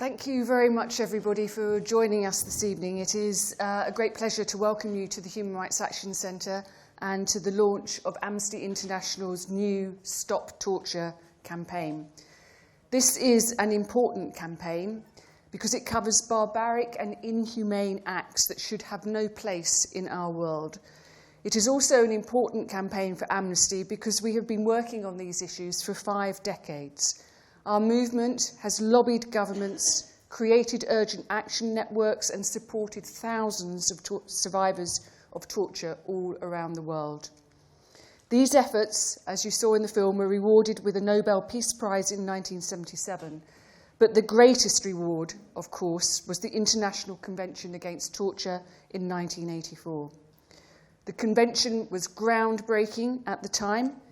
Thank you very much, everybody, for joining us this evening. It is a great pleasure to welcome you to the Human Rights Action Centre and to the launch of Amnesty International's new Stop Torture campaign. This is an important campaign because it covers barbaric and inhumane acts that should have no place in our world. It is also an important campaign for Amnesty because we have been working on these issues for 5 decades. Our movement has lobbied governments, created urgent action networks, and supported thousands of survivors of torture all around the world. These efforts, as you saw in the film, were rewarded with a Nobel Peace Prize in 1977. But the greatest reward, of course, was the International Convention Against Torture in 1984. The convention was groundbreaking at the time.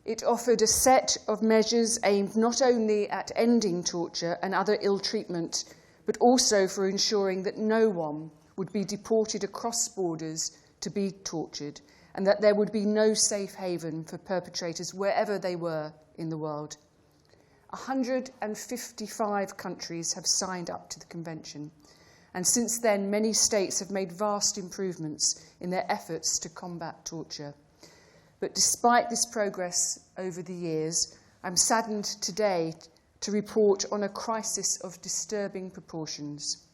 It offered a set of measures aimed not only at ending torture and other ill treatment, but also for ensuring that no one would be deported across borders to be tortured, and that there would be no safe haven for perpetrators wherever they were in the world. 155 countries have signed up to the convention, and since then many states have made vast improvements in their efforts to combat torture. But despite this progress over the years, I'm saddened today to report on a crisis of disturbing proportions.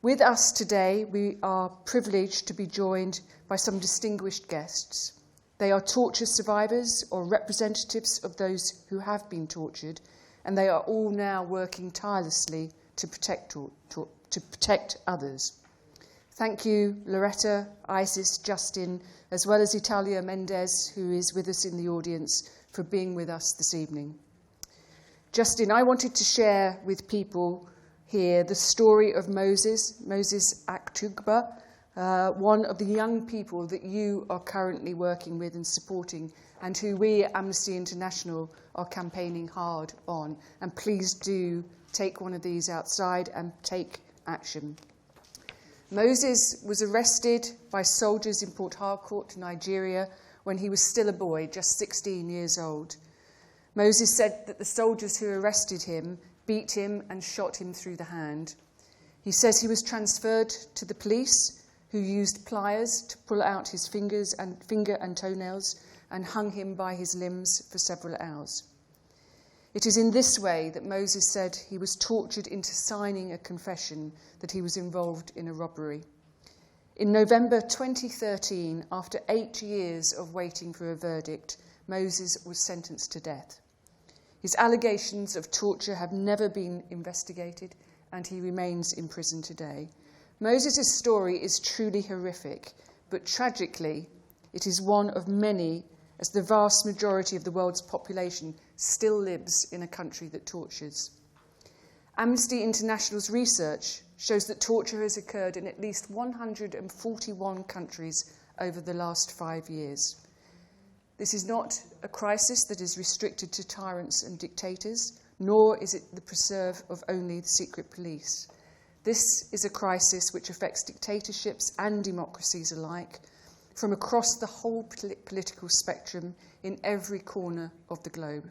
With us today, we are privileged to be joined by some distinguished guests. They are torture survivors or representatives of those who have been tortured, and they are all now working tirelessly to protect others. Thank you, Loretta, Isis, Justine, as well as Italia Mendez, who is with us in the audience, for being with us this evening. Justine, I wanted to share with people here the story of Moses Aktugba, one of the young people that you are currently working with and supporting, and who we at Amnesty International are campaigning hard on. And please do take one of these outside and take action. Moses was arrested by soldiers in Port Harcourt, Nigeria, when he was still a boy, just 16 years old. Moses said that the soldiers who arrested him beat him and shot him through the hand. He says he was transferred to the police, who used pliers to pull out his finger and toenails and hung him by his limbs for several hours. It is in this way that Moses said he was tortured into signing a confession that he was involved in a robbery. In November 2013, after 8 years of waiting for a verdict, Moses was sentenced to death. His allegations of torture have never been investigated, and he remains in prison today. Moses' story is truly horrific, but tragically, it is one of many, as the vast majority of the world's population still lives in a country that tortures. Amnesty International's research shows that torture has occurred in at least 141 countries over the last 5 years. This is not a crisis that is restricted to tyrants and dictators, nor is it the preserve of only the secret police. This is a crisis which affects dictatorships and democracies alike, from across the whole political spectrum in every corner of the globe.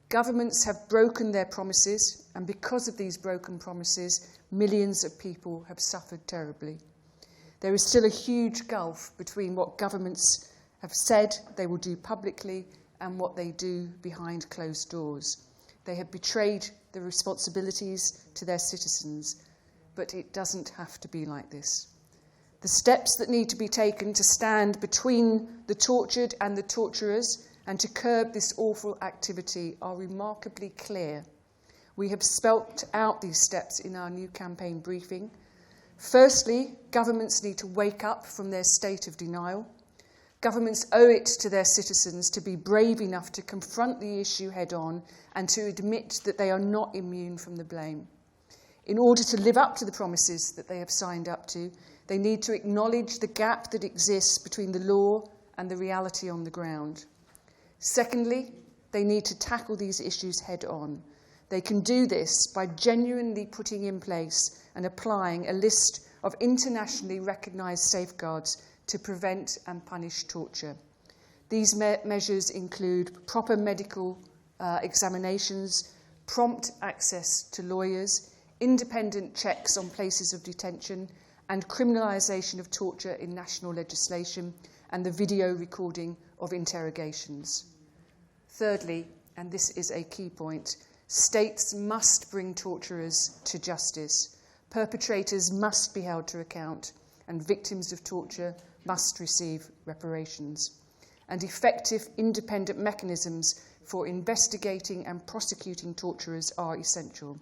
Governments have broken their promises, and because of these broken promises, millions of people have suffered terribly. There is still a huge gulf between what governments have said they will do publicly and what they do behind closed doors. They have betrayed the responsibilities to their citizens, but it doesn't have to be like this. The steps that need to be taken to stand between the tortured and the torturers and to curb this awful activity are remarkably clear. We have spelt out these steps in our new campaign briefing. Firstly, governments need to wake up from their state of denial. Governments owe it to their citizens to be brave enough to confront the issue head-on and to admit that they are not immune from the blame. In order to live up to the promises that they have signed up to, they need to acknowledge the gap that exists between the law and the reality on the ground. Secondly, they need to tackle these issues head-on. They can do this by genuinely putting in place and applying a list of internationally recognised safeguards to prevent and punish torture. These measures include proper medical examinations, prompt access to lawyers, independent checks on places of detention, and criminalisation of torture in national legislation, and the video recording of interrogations. Thirdly, and this is a key point, states must bring torturers to justice. Perpetrators must be held to account, and victims of torture must receive reparations. And effective independent mechanisms for investigating and prosecuting torturers are essential.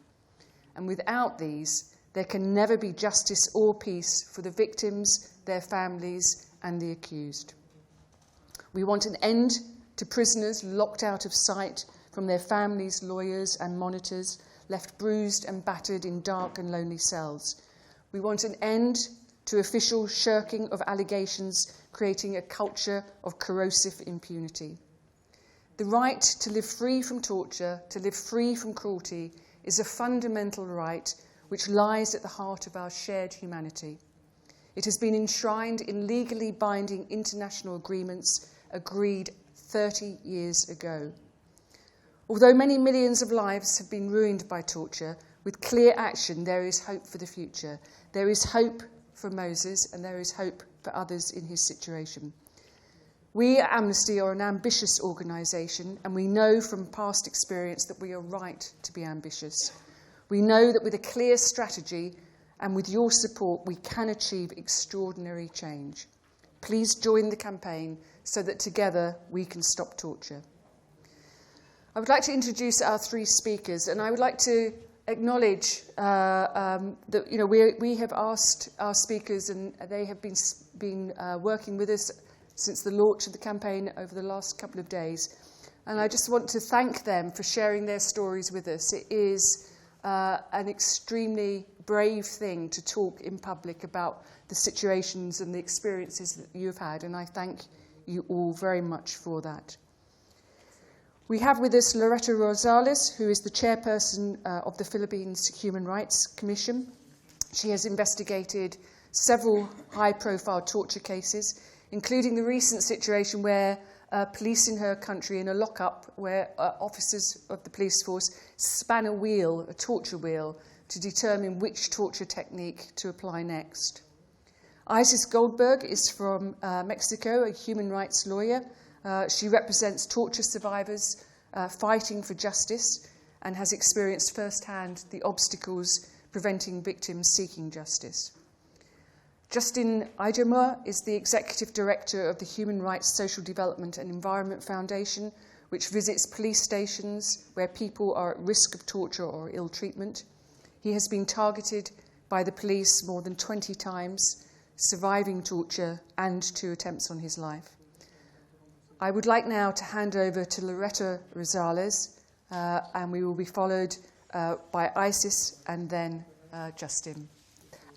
And without these, there can never be justice or peace for the victims, their families, and the accused. We want an end to prisoners locked out of sight from their families, lawyers, and monitors, left bruised and battered in dark and lonely cells. We want an end to official shirking of allegations, creating a culture of corrosive impunity. The right to live free from torture, to live free from cruelty, is a fundamental right which lies at the heart of our shared humanity. It has been enshrined in legally binding international agreements agreed 30 years ago. Although many millions of lives have been ruined by torture, with clear action there is hope for the future. There is hope for Moses, and there is hope for others in his situation. We at Amnesty are an ambitious organisation, and we know from past experience that we are right to be ambitious. We know that with a clear strategy and with your support, we can achieve extraordinary change. Please join the campaign so that together we can stop torture. I would like to introduce our three speakers, and I would like to acknowledge that we have asked our speakers, and they have been working with us since the launch of the campaign over the last couple of days. And I just want to thank them for sharing their stories with us. It is an extremely brave thing to talk in public about the situations and the experiences that you've had, and I thank you all very much for that. We have with us Loretta Rosales, who is the chairperson of the Philippines Human Rights Commission. She has investigated several high-profile torture cases, including the recent situation where police in her country, in a lockup, where officers of the police force span a wheel, a torture wheel, to determine which torture technique to apply next. Isis Goldberg is from Mexico, a human rights lawyer. She represents torture survivors fighting for justice and has experienced firsthand the obstacles preventing victims seeking justice. Justine Ijeomah is the Executive Director of the Human Rights, Social Development and Environment Foundation, which visits police stations where people are at risk of torture or ill treatment. He has been targeted by the police more than 20 times, surviving torture and 2 attempts on his life. I would like now to hand over to Loretta Rosales, and we will be followed by Isis and then Justine.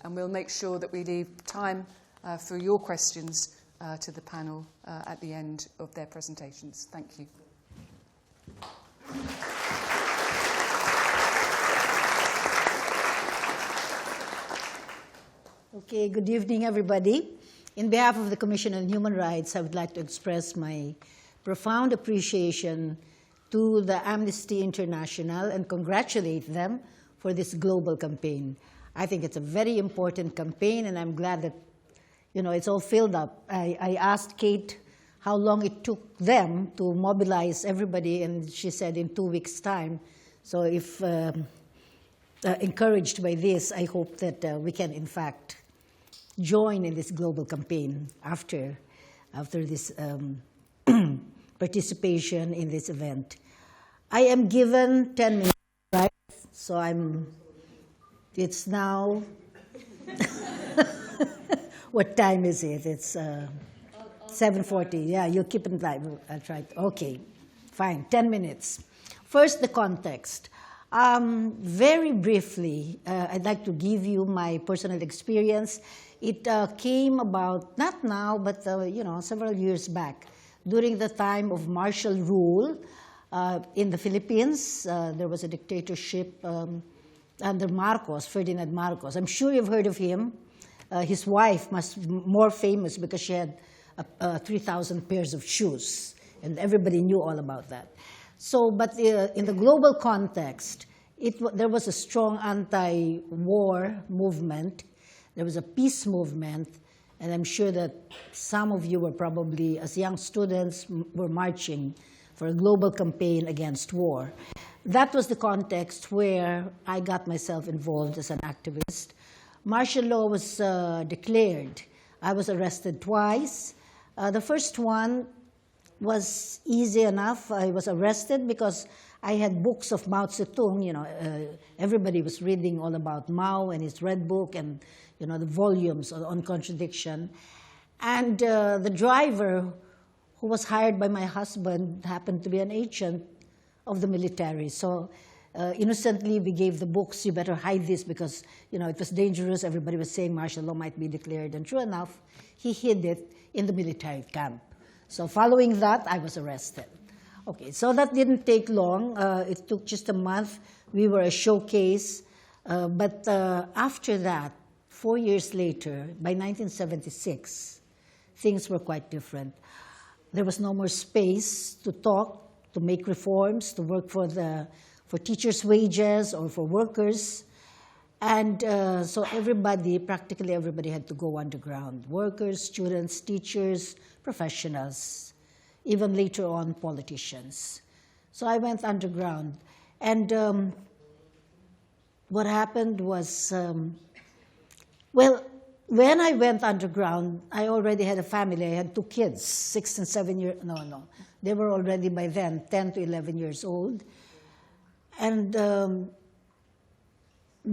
And we'll make sure that we leave time for your questions to the panel at the end of their presentations. Thank you. Okay, good evening, everybody. In behalf of the Commission on Human Rights, I would like to express my profound appreciation to the Amnesty International and congratulate them for this global campaign. I think it's a very important campaign, and I'm glad that, it's all filled up. I asked Kate how long it took them to mobilize everybody, and she said in 2 weeks' time. So if encouraged by this, I hope that we can, in fact, join in this global campaign after this participation in this event. I am given 10 minutes, right? So it's now, what time is it? It's 7:40. Yeah, you'll keep it live. I'll try. Okay, fine, 10 minutes. First, the context. Very briefly, I'd like to give you my personal experience. It came about, not now, but several years back, during the time of martial rule in the Philippines. There was a dictatorship under Marcos, Ferdinand Marcos. I'm sure you've heard of him. His wife must be more famous because she had 3,000 pairs of shoes, and everybody knew all about that. So, but in the global context, there was a strong anti-war movement. There was a peace movement, and I'm sure that some of you were probably, as young students, were marching for a global campaign against war. That was the context where I got myself involved as an activist. Martial law was declared. I was arrested twice. The first one was easy enough. I was arrested because I had books of Mao Zedong. You know, everybody was reading all about Mao and his red book and, you know, the volumes on contradiction. And the driver, who was hired by my husband, happened to be an agent of the military. So innocently, we gave the books, you better hide this because, you know, it was dangerous. Everybody was saying martial law might be declared. And true enough, he hid it in the military camp. So following that, I was arrested. Okay, so that didn't take long. It took just a month. We were a showcase. But after that, 4 years later, by 1976, things were quite different. There was no more space to talk, to make reforms, to work for teachers' wages or for workers. And so everybody, practically everybody had to go underground. Workers, students, teachers, professionals, even later on politicians. So I went underground. And what happened was, well, when I went underground, I already had a family. I had 2 kids, 6 and 7 years, no. They were already by then 10 to 11 years old. And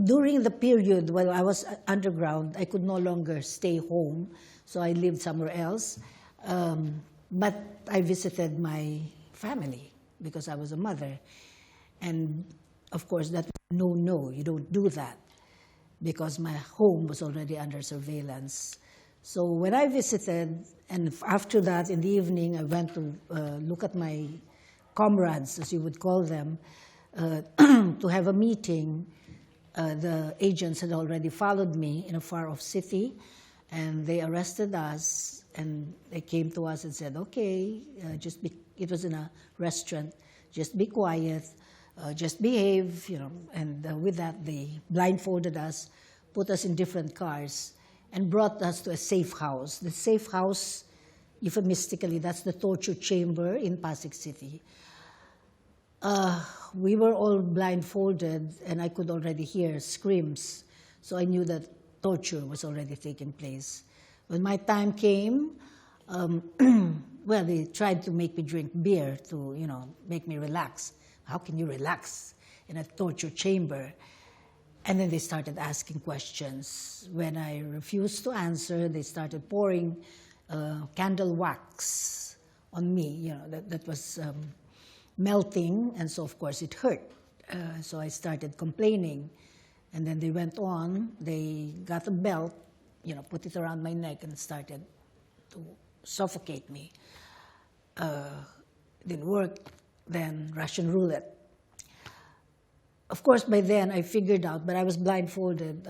during the period while I was underground, I could no longer stay home, so I lived somewhere else. But I visited my family because I was a mother. And of course, that no, you don't do that because my home was already under surveillance. So when I visited, and after that, in the evening, I went to look at my comrades, as you would call them, to have a meeting. The agents had already followed me in a far-off city, and they arrested us, and they came to us and said, okay, it was in a restaurant, just be quiet, just behave, you know. And with that, they blindfolded us, put us in different cars, and brought us to a safe house. The safe house, euphemistically, that's the torture chamber in Pasig City. We were all blindfolded, and I could already hear screams, so I knew that torture was already taking place. When my time came, well, they tried to make me drink beer to, you know, make me relax. How can you relax in a torture chamber? And then they started asking questions. When I refused to answer, they started pouring candle wax on me. You know, that was melting, and so of course it hurt. So I started complaining, and then they went on. They got a belt, you know, put it around my neck, and started to suffocate me. Didn't work. Then Russian roulette. Of course, by then I figured out, but I was blindfolded.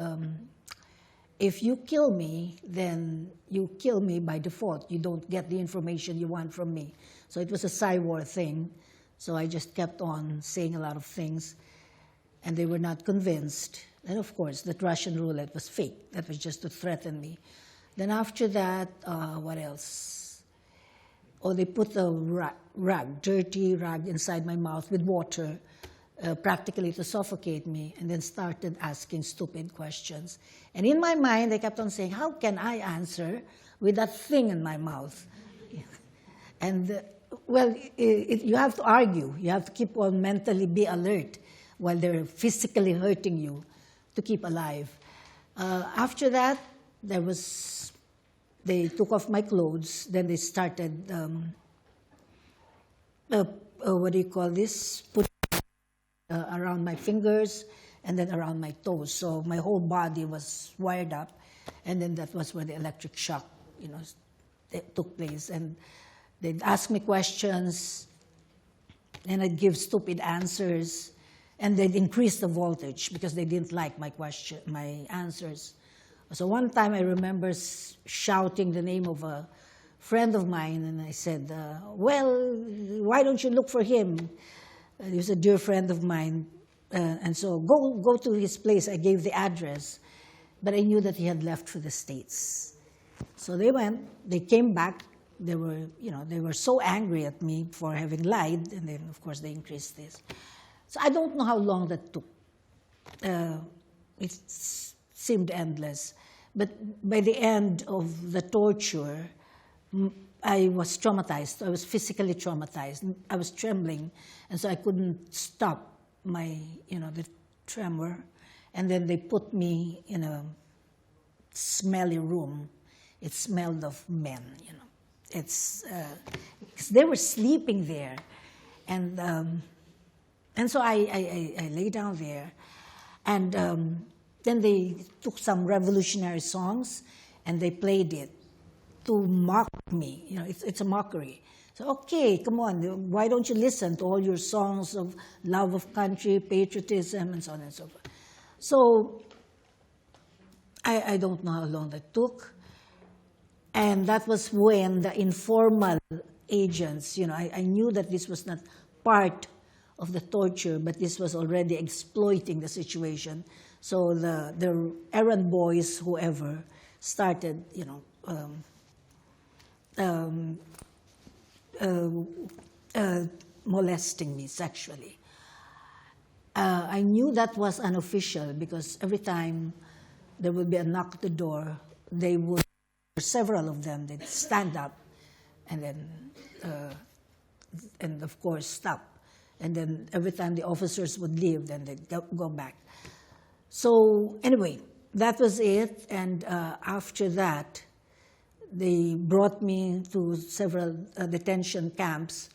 If you kill me, then you kill me by default. You don't get the information you want from me. So it was a Psy-war thing. So I just kept on saying a lot of things, and they were not convinced. And of course, that Russian roulette was fake. That was just to threaten me. Then after that, what else? Oh, they put a dirty rag inside my mouth with water, practically to suffocate me, and then started asking stupid questions. And in my mind, I kept on saying, how can I answer with that thing in my mouth? And well, you have to argue. You have to keep on mentally be alert while they're physically hurting you to keep alive. After that, they took off my clothes. Then they started, what do you call this? Put around my fingers and then around my toes. So my whole body was wired up. And then that was where the electric shock, you know, took place. And they'd ask me questions, and I'd give stupid answers, and they'd increase the voltage because they didn't like my answers. So one time I remember shouting the name of a friend of mine, and I said, well, why don't you look for him? He was a dear friend of mine, and so go to his place. I gave the address, but I knew that he had left for the States. So they went. They came back. They were so angry at me for having lied, and then of course they increased this. So I don't know how long that took. It seemed endless, but by the end of the torture, I was traumatized. I was physically traumatized. I was trembling, and so I couldn't stop the tremor. And then they put me in a smelly room. It smelled of men, It's because they were sleeping there, and so I lay down there, and then they took some revolutionary songs, and they played it to mock me. It's a mockery. So, okay, come on, why don't you listen to all your songs of love of country, patriotism, and so on and so forth. So, I don't know how long that took. And that was when the informal agents, I knew that this was not part of the torture, but this was already exploiting the situation. So the errand boys, whoever, started, molesting me sexually. I knew that was unofficial because every time there would be a knock at the door, they would, several of them, they'd stand up and then, and of course, stop. And then every time the officers would leave, then they'd go back. So anyway, that was it. And after that, they brought me to several detention camps.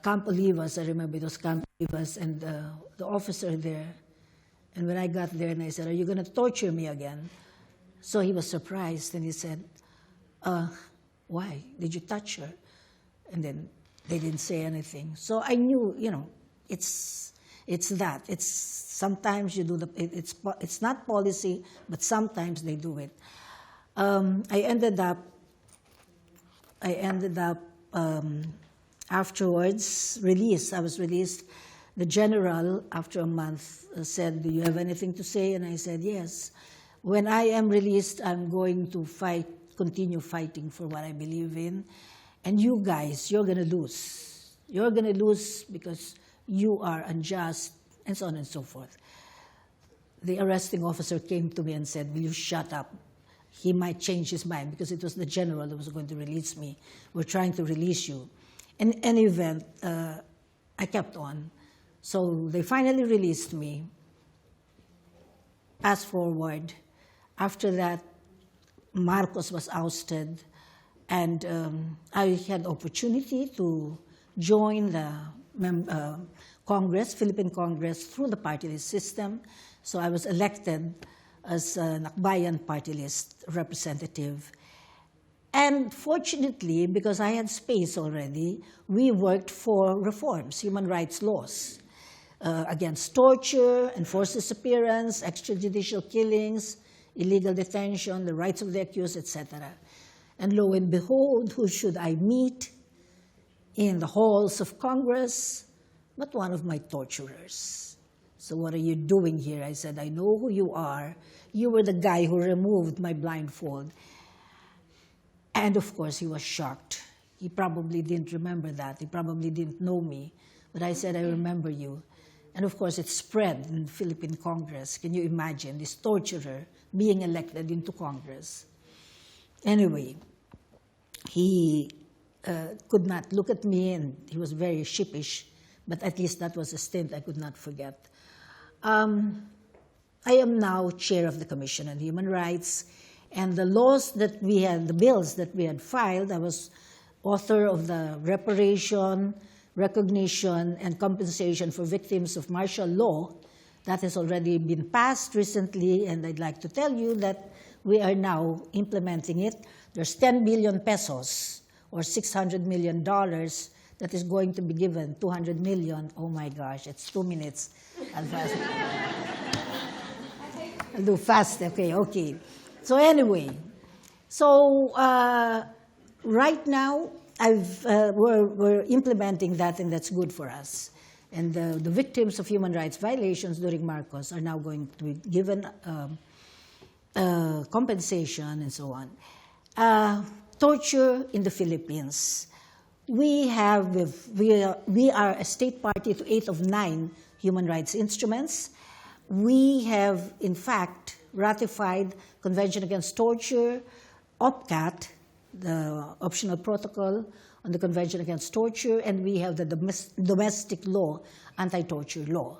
Camp Olivas, I remember those Camp Olivas, and the officer there. And when I got there, and I said, "Are you going to torture me again?" So he was surprised, and he said, "Why? Did you touch her?" And then they didn't say anything. So I knew, it's that. It's sometimes you do it's not policy, but sometimes they do it. I ended up afterwards released. I was released. The general, after a month, said, "Do you have anything to say?" And I said, "Yes. When I am released, I'm going to continue fighting for what I believe in. And you guys, you're going to lose. You're going to lose because you are unjust," and so on and so forth. The arresting officer came to me and said, "Will you shut up? He might change his mind," because it was the general that was going to release me. "We're trying to release you." In any event, I kept on. So they finally released me. Fast forward. After that, Marcos was ousted, and I had opportunity to join the Congress, Philippine Congress, through the party list system. So I was elected as an Akbayan party list representative. And fortunately, because I had space already, we worked for reforms, human rights laws, against torture, enforced disappearance, extrajudicial killings, illegal detention, the rights of the accused, etc. And lo and behold, who should I meet in the halls of Congress but one of my torturers? "So what are you doing here?" I said, "I know who you are. You were the guy who removed my blindfold." And of course, he was shocked. He probably didn't remember that. He probably didn't know me. But I said, "I remember you." And of course, it spread in the Philippine Congress. Can you imagine this torturer being elected into Congress? Anyway, he could not look at me, and he was very sheepish, but at least that was a stint I could not forget. I am now chair of the Commission on Human Rights, and the laws that we had, the bills that we had filed, I was author of the reparation, recognition, and compensation for victims of martial law. That has already been passed recently, and I'd like to tell you that we are now implementing it. There's 10 billion pesos, or $600 million, that is going to be given, 200 million. Oh my gosh, it's 2 minutes. I'll fast. I'll do fast, okay. So anyway, right now we're implementing that, and that's good for us. And the victims of human rights violations during Marcos are now going to be given compensation and so on. Torture in the Philippines. We are a state party to 8 of 9 human rights instruments. We have, in fact, ratified Convention Against Torture, OPCAT, the optional protocol on the Convention Against Torture, and we have the domestic law, anti-torture law.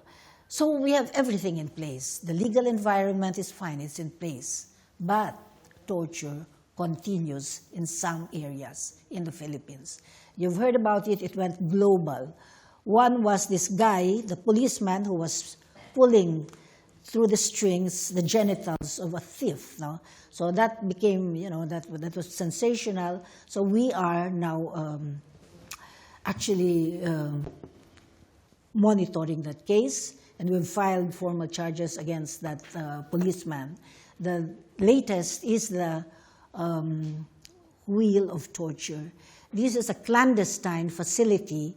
So we have everything in place. The legal environment is fine, it's in place. But torture continues in some areas in the Philippines. You've heard about it, it went global. One was this guy, the policeman, who was pulling through the strings the genitals of a thief. No? So that became, that was sensational. So we are now actually monitoring that case, and we've filed formal charges against that policeman. The latest is the wheel of torture. This is a clandestine facility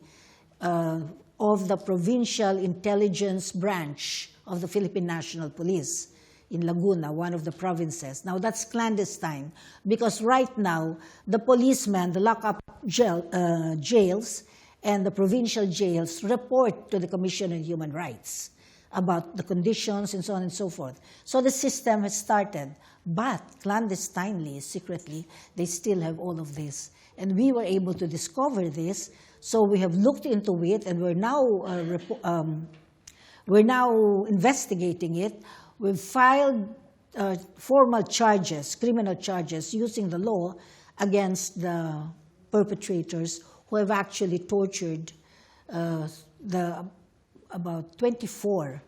of the Provincial Intelligence Branch of the Philippine National Police in Laguna, one of the provinces. Now that's clandestine because right now the policemen, the lockup jails and the provincial jails report to the Commission on Human Rights about the conditions and so on and so forth. So the system has started, but clandestinely, secretly, they still have all of this. And we were able to discover this, so we have looked into it, and we're now investigating it. We've filed formal charges, criminal charges, using the law against the perpetrators who have actually tortured about 24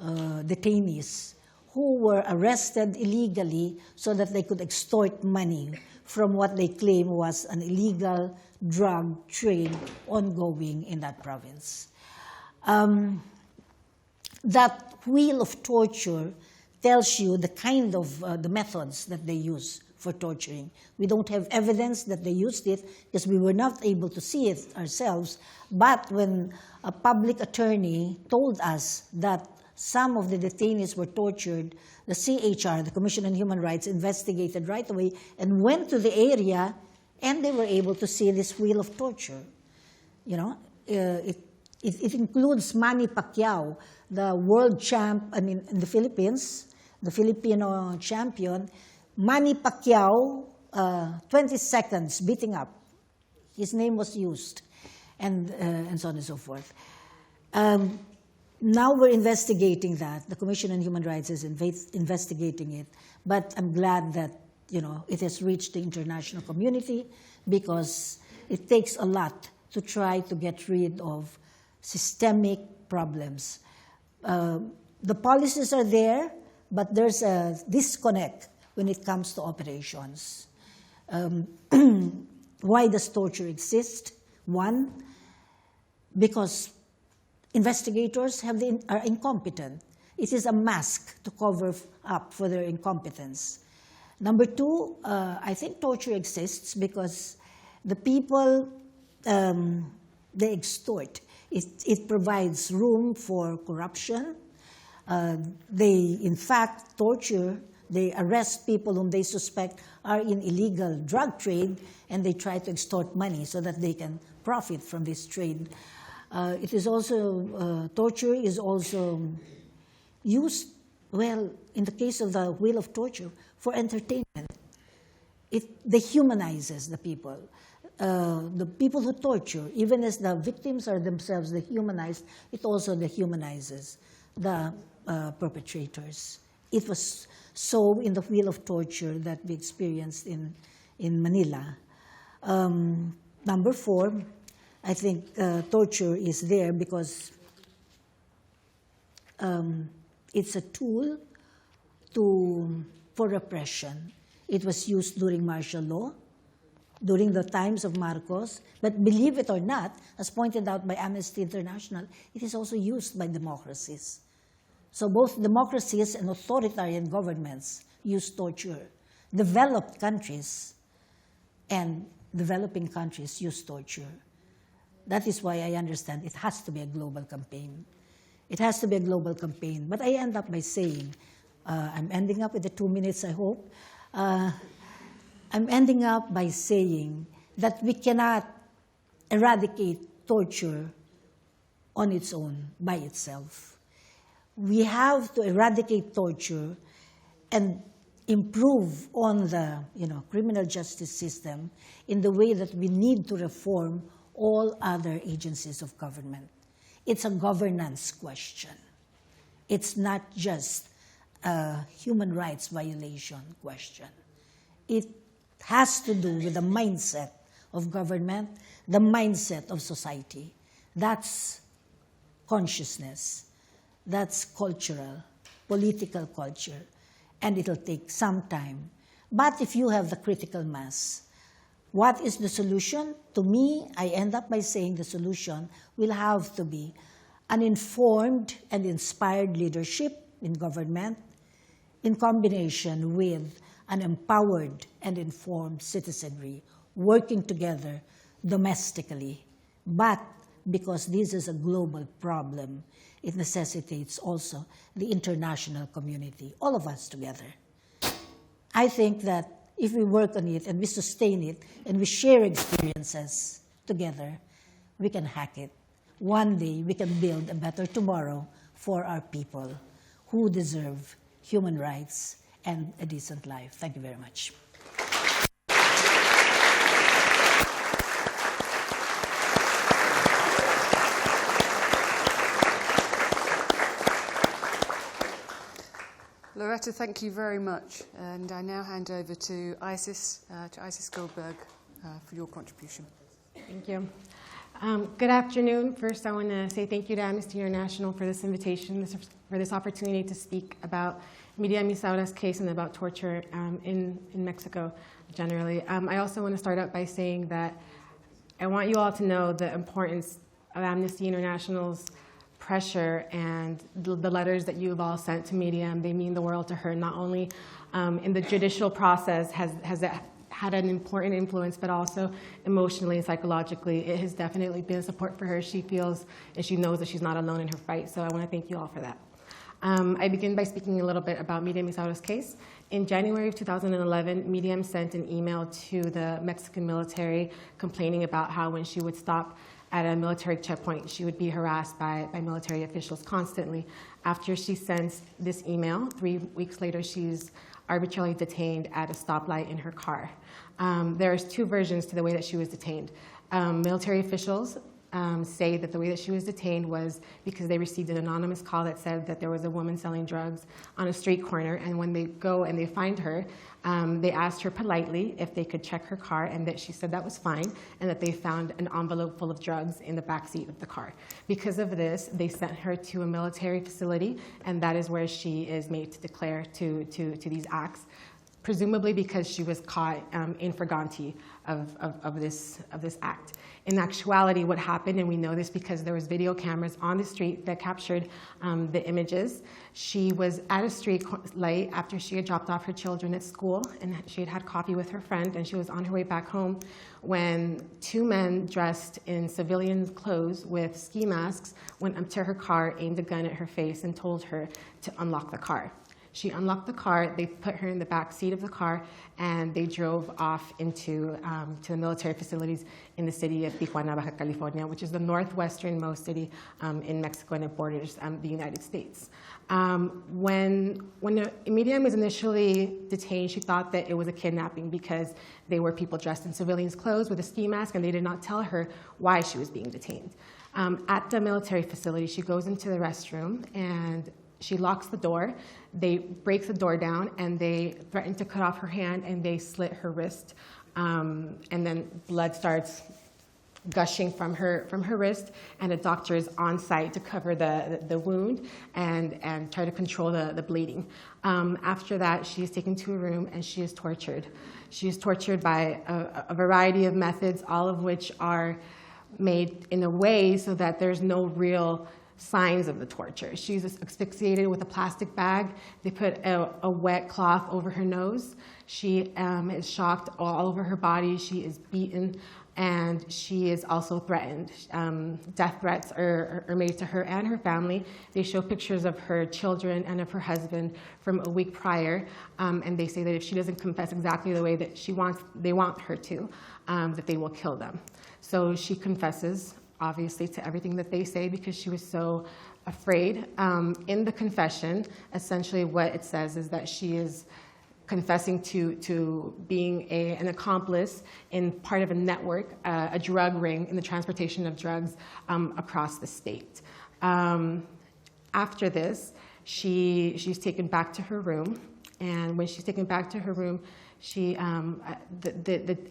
detainees who were arrested illegally so that they could extort money from what they claim was an illegal drug trade ongoing in that province. That wheel of torture tells you the kind of the methods that they use for torturing. We don't have evidence that they used it because we were not able to see it ourselves. But when a public attorney told us that some of the detainees were tortured, the CHR, the Commission on Human Rights, investigated right away and went to the area, and they were able to see this wheel of torture. It includes Manny Pacquiao, the world champ, in the Philippines, the Filipino champion. Manny Pacquiao, 20 seconds beating up. His name was used, and so on and so forth. Now we're investigating that. The Commission on Human Rights is investigating it. But I'm glad that it has reached the international community because it takes a lot to try to get rid of systemic problems. The policies are there, but there's a disconnect when it comes to operations. Why does torture exist? One, because investigators are incompetent. It is a mask to cover up for their incompetence. Number two, I think torture exists because the people, they extort. It provides room for corruption. They, in fact, torture. They arrest people whom they suspect are in illegal drug trade, and they try to extort money so that they can profit from this trade. It is also, torture is also used, well, in the case of the wheel of torture, for entertainment. It dehumanizes the people. The people who torture, even as the victims are themselves dehumanized, it also dehumanizes the perpetrators. It was so in the wheel of torture that we experienced in Manila. Number four, I think torture is there because it's a tool for repression. It was used during martial law, during the times of Marcos, but believe it or not, as pointed out by Amnesty International, it is also used by democracies. So both democracies and authoritarian governments use torture. Developed countries and developing countries use torture. that is why I understand it has to be a global campaign. It has to be a global campaign. But I end up by saying, I'm ending up with the 2 minutes, I hope. I'm ending up by saying that we cannot eradicate torture on its own, by itself. We have to eradicate torture and improve on the criminal justice system in the way that we need to reform all other agencies of government. It's a governance question. It's not just a human rights violation question. It has to do with the mindset of government, the mindset of society. That's consciousness. That's cultural, political culture. And it'll take some time. But if you have the critical mass, what is the solution? To me, I end up by saying the solution will have to be an informed and inspired leadership in government in combination with an empowered and informed citizenry working together domestically. But because this is a global problem, it necessitates also the international community, all of us together. I think that if we work on it and we sustain it and we share experiences together, we can hack it. One day we can build a better tomorrow for our people who deserve human rights and a decent life. Thank you very much. Loretta, thank you very much. And I now hand over to Isis Goldberg for your contribution. Thank you. Good afternoon. First, I want to say thank you to Amnesty International for this invitation, for this opportunity to speak about Miriam Isaura's case and about torture in Mexico generally. I also want to start out by saying that I want you all to know the importance of Amnesty International's pressure and the letters that you've all sent to Miriam. They mean the world to her, not only in the judicial process has it had an important influence, but also emotionally and psychologically. It has definitely been support for her. She feels and she knows that she's not alone in her fight, so I want to thank you all for that. I begin by speaking a little bit about Miriam Isaura's case. In January of 2011, Miriam sent an email to the Mexican military complaining about how when she would stop at a military checkpoint, she would be harassed by military officials constantly. After she sends this email, 3 weeks later, she's arbitrarily detained at a stoplight in her car. There's two versions to the way that she was detained. Military officials say that the way that she was detained was because they received an anonymous call that said that there was a woman selling drugs on a street corner, and when they go and they find her, they asked her politely if they could check her car, and that she said that was fine, and that they found an envelope full of drugs in the backseat of the car. Because of this, they sent her to a military facility, and that is where she is made to declare to these acts, presumably because she was caught in flagrante of this act. In actuality, what happened, and we know this because there was video cameras on the street that captured the images, she was at a street light after she had dropped off her children at school, and she had had coffee with her friend, and she was on her way back home when two men dressed in civilian clothes with ski masks went up to her car, aimed a gun at her face, and told her to unlock the car. She unlocked the car, they put her in the back seat of the car, and they drove off into to the military facilities in the city of Tijuana, Baja California, which is the northwesternmost city in Mexico, and it borders the United States. When Miriam was initially detained, she thought that it was a kidnapping because they were people dressed in civilians' clothes with a ski mask, and they did not tell her why she was being detained. At the military facility, she goes into the restroom, and she locks the door. They break the door down, and they threaten to cut off her hand, and they slit her wrist. And then blood starts gushing from her wrist, and a doctor is on site to cover the wound and try to control the bleeding. After that, she is taken to a room, and she is tortured. She is tortured by a variety of methods, all of which are made in a way so that there's no real signs of the torture. She's asphyxiated with a plastic bag. They put a wet cloth over her nose. She is shocked all over her body. She is beaten, and she is also threatened. Death threats are made to her and her family. They show pictures of her children and of her husband from a week prior, and they say that if she doesn't confess exactly the way that they want her to, that they will kill them. So she confesses, obviously, to everything that they say because she was so afraid. In the confession, essentially what it says is that she is confessing to being an accomplice in part of a network, a drug ring in the transportation of drugs across the state. After this, she's taken back to her room, and when she's taken back to her room,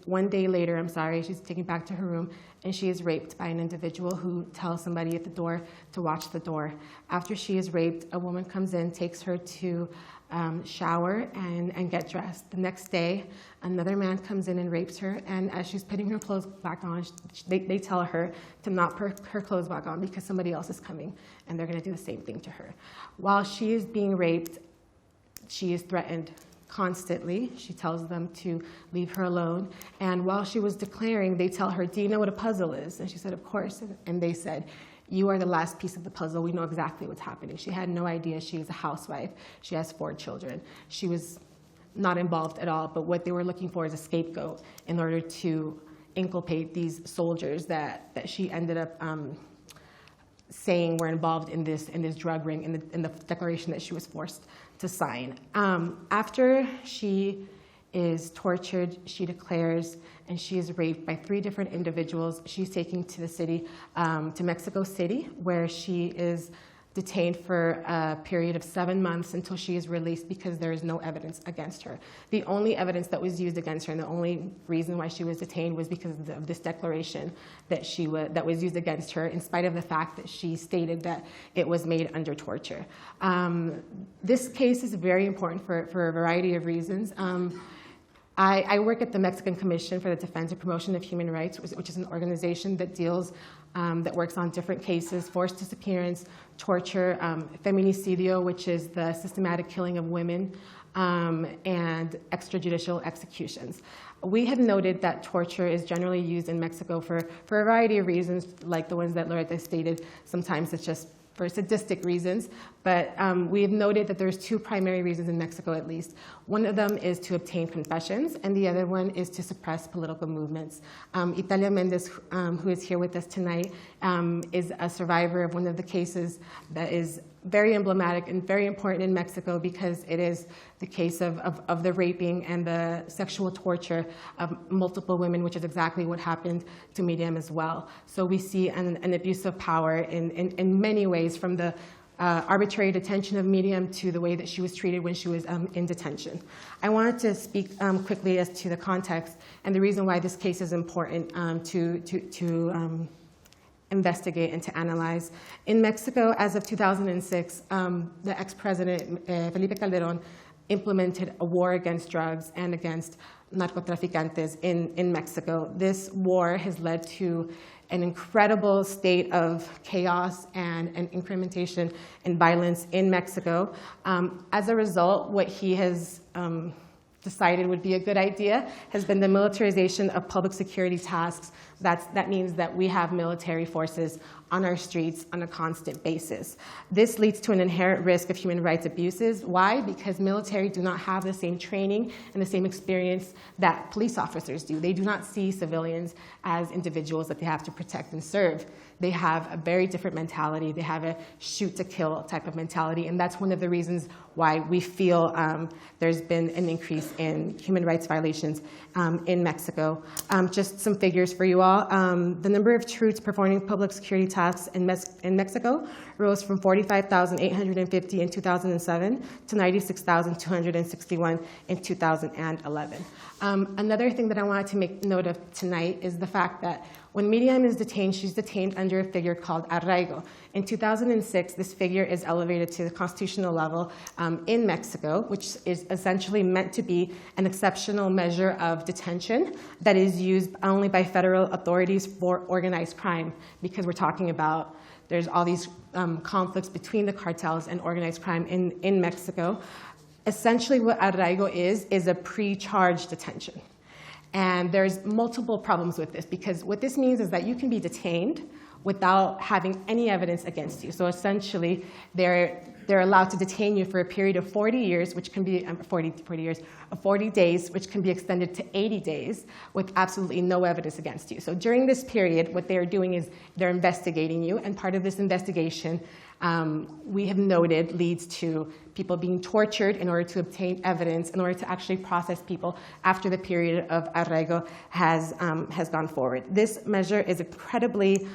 one day later, she's taken back to her room, and she is raped by an individual who tells somebody at the door to watch the door. After she is raped, a woman comes in, takes her to shower and get dressed. The next day, another man comes in and rapes her, and as she's putting her clothes back on, they tell her to not put her clothes back on because somebody else is coming, and they're going to do the same thing to her. While she is being raped, she is threatened constantly. She tells them to leave her alone. And while she was declaring, they tell her, "Do you know what a puzzle is?" And she said, "Of course." And they said, "You are the last piece of the puzzle. We know exactly what's happening." She had no idea. She is a housewife. She has 4 children. She was not involved at all, but what they were looking for is a scapegoat in order to inculpate these soldiers that she ended up saying were involved in this drug ring, in the declaration that she was forced to sign. After she is tortured, she declares, and she is raped by 3 different individuals. She's taken to the city, to Mexico City, where she is detained for a period of 7 months until she is released because there is no evidence against her. The only evidence that was used against her, and the only reason why she was detained, was because of this declaration that was used against her, in spite of the fact that she stated that it was made under torture. This case is very important for a variety of reasons. I work at the Mexican Commission for the Defense and Promotion of Human Rights, which is an organization that that works on different cases: forced disappearance, torture, feminicidio, which is the systematic killing of women, and extrajudicial executions. We have noted that torture is generally used in Mexico for a variety of reasons, like the ones that Loretta stated. Sometimes it's just for sadistic reasons, but we have noted that there's 2 primary reasons in Mexico, at least. One of them is to obtain confessions, and the other one is to suppress political movements. Italia Mendez, who is here with us tonight, is a survivor of one of the cases that is very emblematic and very important in Mexico, because it is the case of the raping and the sexual torture of multiple women, which is exactly what happened to Miriam as well. So we see an abuse of power in many ways, from the arbitrary detention of Miriam to the way that she was treated when she was in detention. I wanted to speak quickly as to the context and the reason why this case is important to investigate and to analyze. In Mexico, as of 2006, the ex-president Felipe Calderón implemented a war against drugs and against narcotraficantes in Mexico. This war has led to an incredible state of chaos and incrementation and violence in Mexico. As a result, what he has decided would be a good idea has been the militarization of public security tasks. That means that we have military forces on our streets on a constant basis. This leads to an inherent risk of human rights abuses. Why? Because military do not have the same training and the same experience that police officers do. They do not see civilians as individuals that they have to protect and serve. They have a very different mentality. They have a shoot-to-kill type of mentality, and that's one of the reasons why we feel there's been an increase in human rights violations in Mexico. Just some figures for you all. The number of troops performing public security tasks in Mexico rose from 45,850 in 2007 to 96,261 in 2011. Another thing that I wanted to make note of tonight is the fact that when Miriam is detained, she's detained under a figure called arraigo. In 2006, this figure is elevated to the constitutional level in Mexico, which is essentially meant to be an exceptional measure of detention that is used only by federal authorities for organized crime, because we're talking about there's all these conflicts between the cartels and organized crime in Mexico. Essentially what arraigo is a pre-charge detention. And there's multiple problems with this, because what this means is that you can be detained without having any evidence against you. So essentially, they're allowed to detain you for a period of 40 years, which can be 40 days, which can be extended to 80 days with absolutely no evidence against you. So during this period, what they're doing is they're investigating you, and part of this investigation, we have noted, leads to people being tortured in order to obtain evidence, in order to actually process people after the period of arraigo has gone forward. This measure is incredibly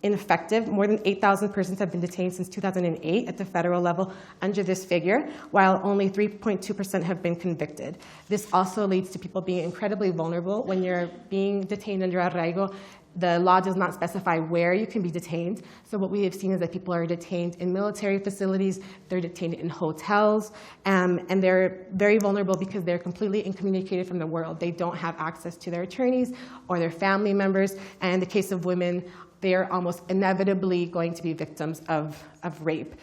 ineffective. More than 8,000 persons have been detained since 2008 at the federal level under this figure, while only 3.2% have been convicted. This also leads to people being incredibly vulnerable. When you're being detained under arraigo, the law does not specify where you can be detained. So what we have seen is that people are detained in military facilities, they're detained in hotels, and they're very vulnerable because they're completely incommunicated from the world. They don't have access to their attorneys or their family members. And in the case of women, they're almost inevitably going to be victims of rape.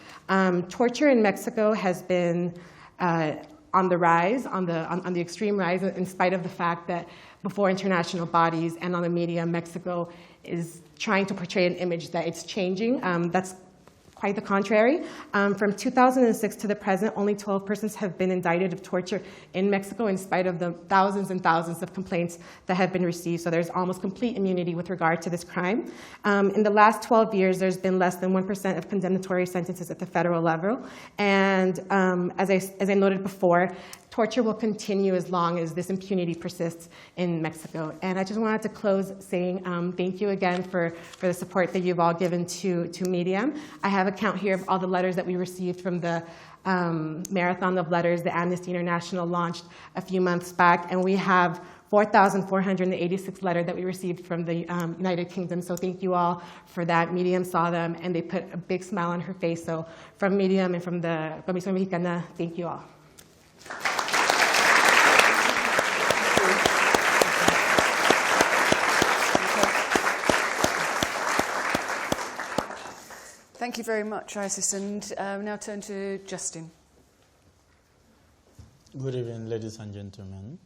Torture in Mexico has been on the rise, on the extreme rise, in spite of the fact that before international bodies and on the media, Mexico is trying to portray an image that it's changing. That's quite the contrary. From 2006 to the present, only 12 persons have been indicted of torture in Mexico, in spite of the thousands and thousands of complaints that have been received. So there's almost complete immunity with regard to this crime. In the last 12 years, there's been less than 1% of condemnatory sentences at the federal level. And as I noted before, torture will continue as long as this impunity persists in Mexico. And I just wanted to close saying thank you again for the support that you've all given to Medium. I have a count here of all the letters that we received from the marathon of letters that Amnesty International launched a few months back. And we have 4,486 letters that we received from the United Kingdom. So thank you all for that. Medium saw them, and they put a big smile on her face. So from Medium and from the Comisión Mexicana, thank you all. Thank you very much, Isis, and now turn to Justine. Good evening, ladies and gentlemen.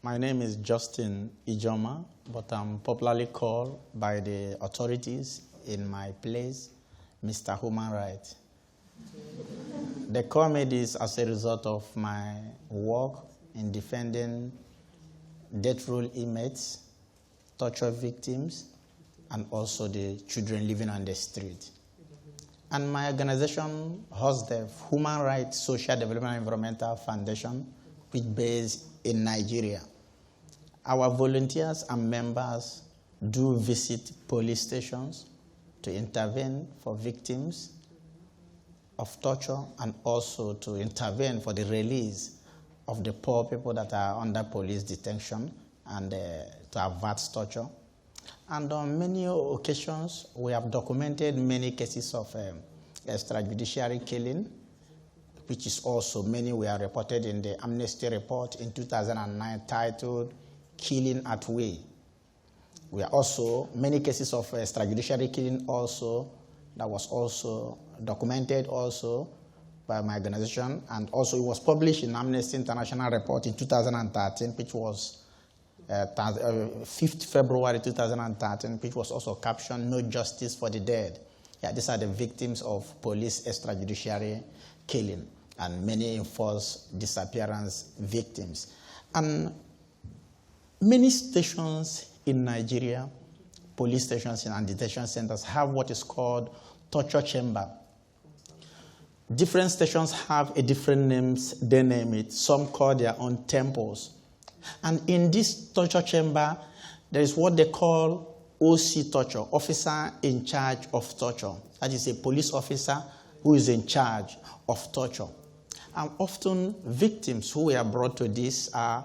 My name is Justine Ijeomah, but I'm popularly called by the authorities in my place Mr. Human Rights. They call me this as a result of my work in defending death row inmates, torture victims, and also the children living on the street. And my organization hosts the Human Rights Social Development Environmental Foundation, which is based in Nigeria. Our volunteers and members do visit police stations to intervene for victims of torture and also to intervene for the release of the poor people that are under police detention and to avert torture. And on many occasions, we have documented many cases of extrajudiciary killing, which is also many were reported in the Amnesty report in 2009 titled Killing at Will. We are also many cases of extrajudiciary killing also that was also documented also by my organization, and also it was published in Amnesty International report in 2013, which was 5th February 2013, which was also captioned, "No Justice for the Dead." Yeah, these are the victims of police extrajudiciary killing and many enforced disappearance victims. And many stations in Nigeria, police stations and detention centers, have what is called torture chamber. Different stations have a different names, they name it. Some call their own temples. And in this torture chamber, there is what they call OC torture, officer in charge of torture. That is a police officer who is in charge of torture. And often victims who were brought to this are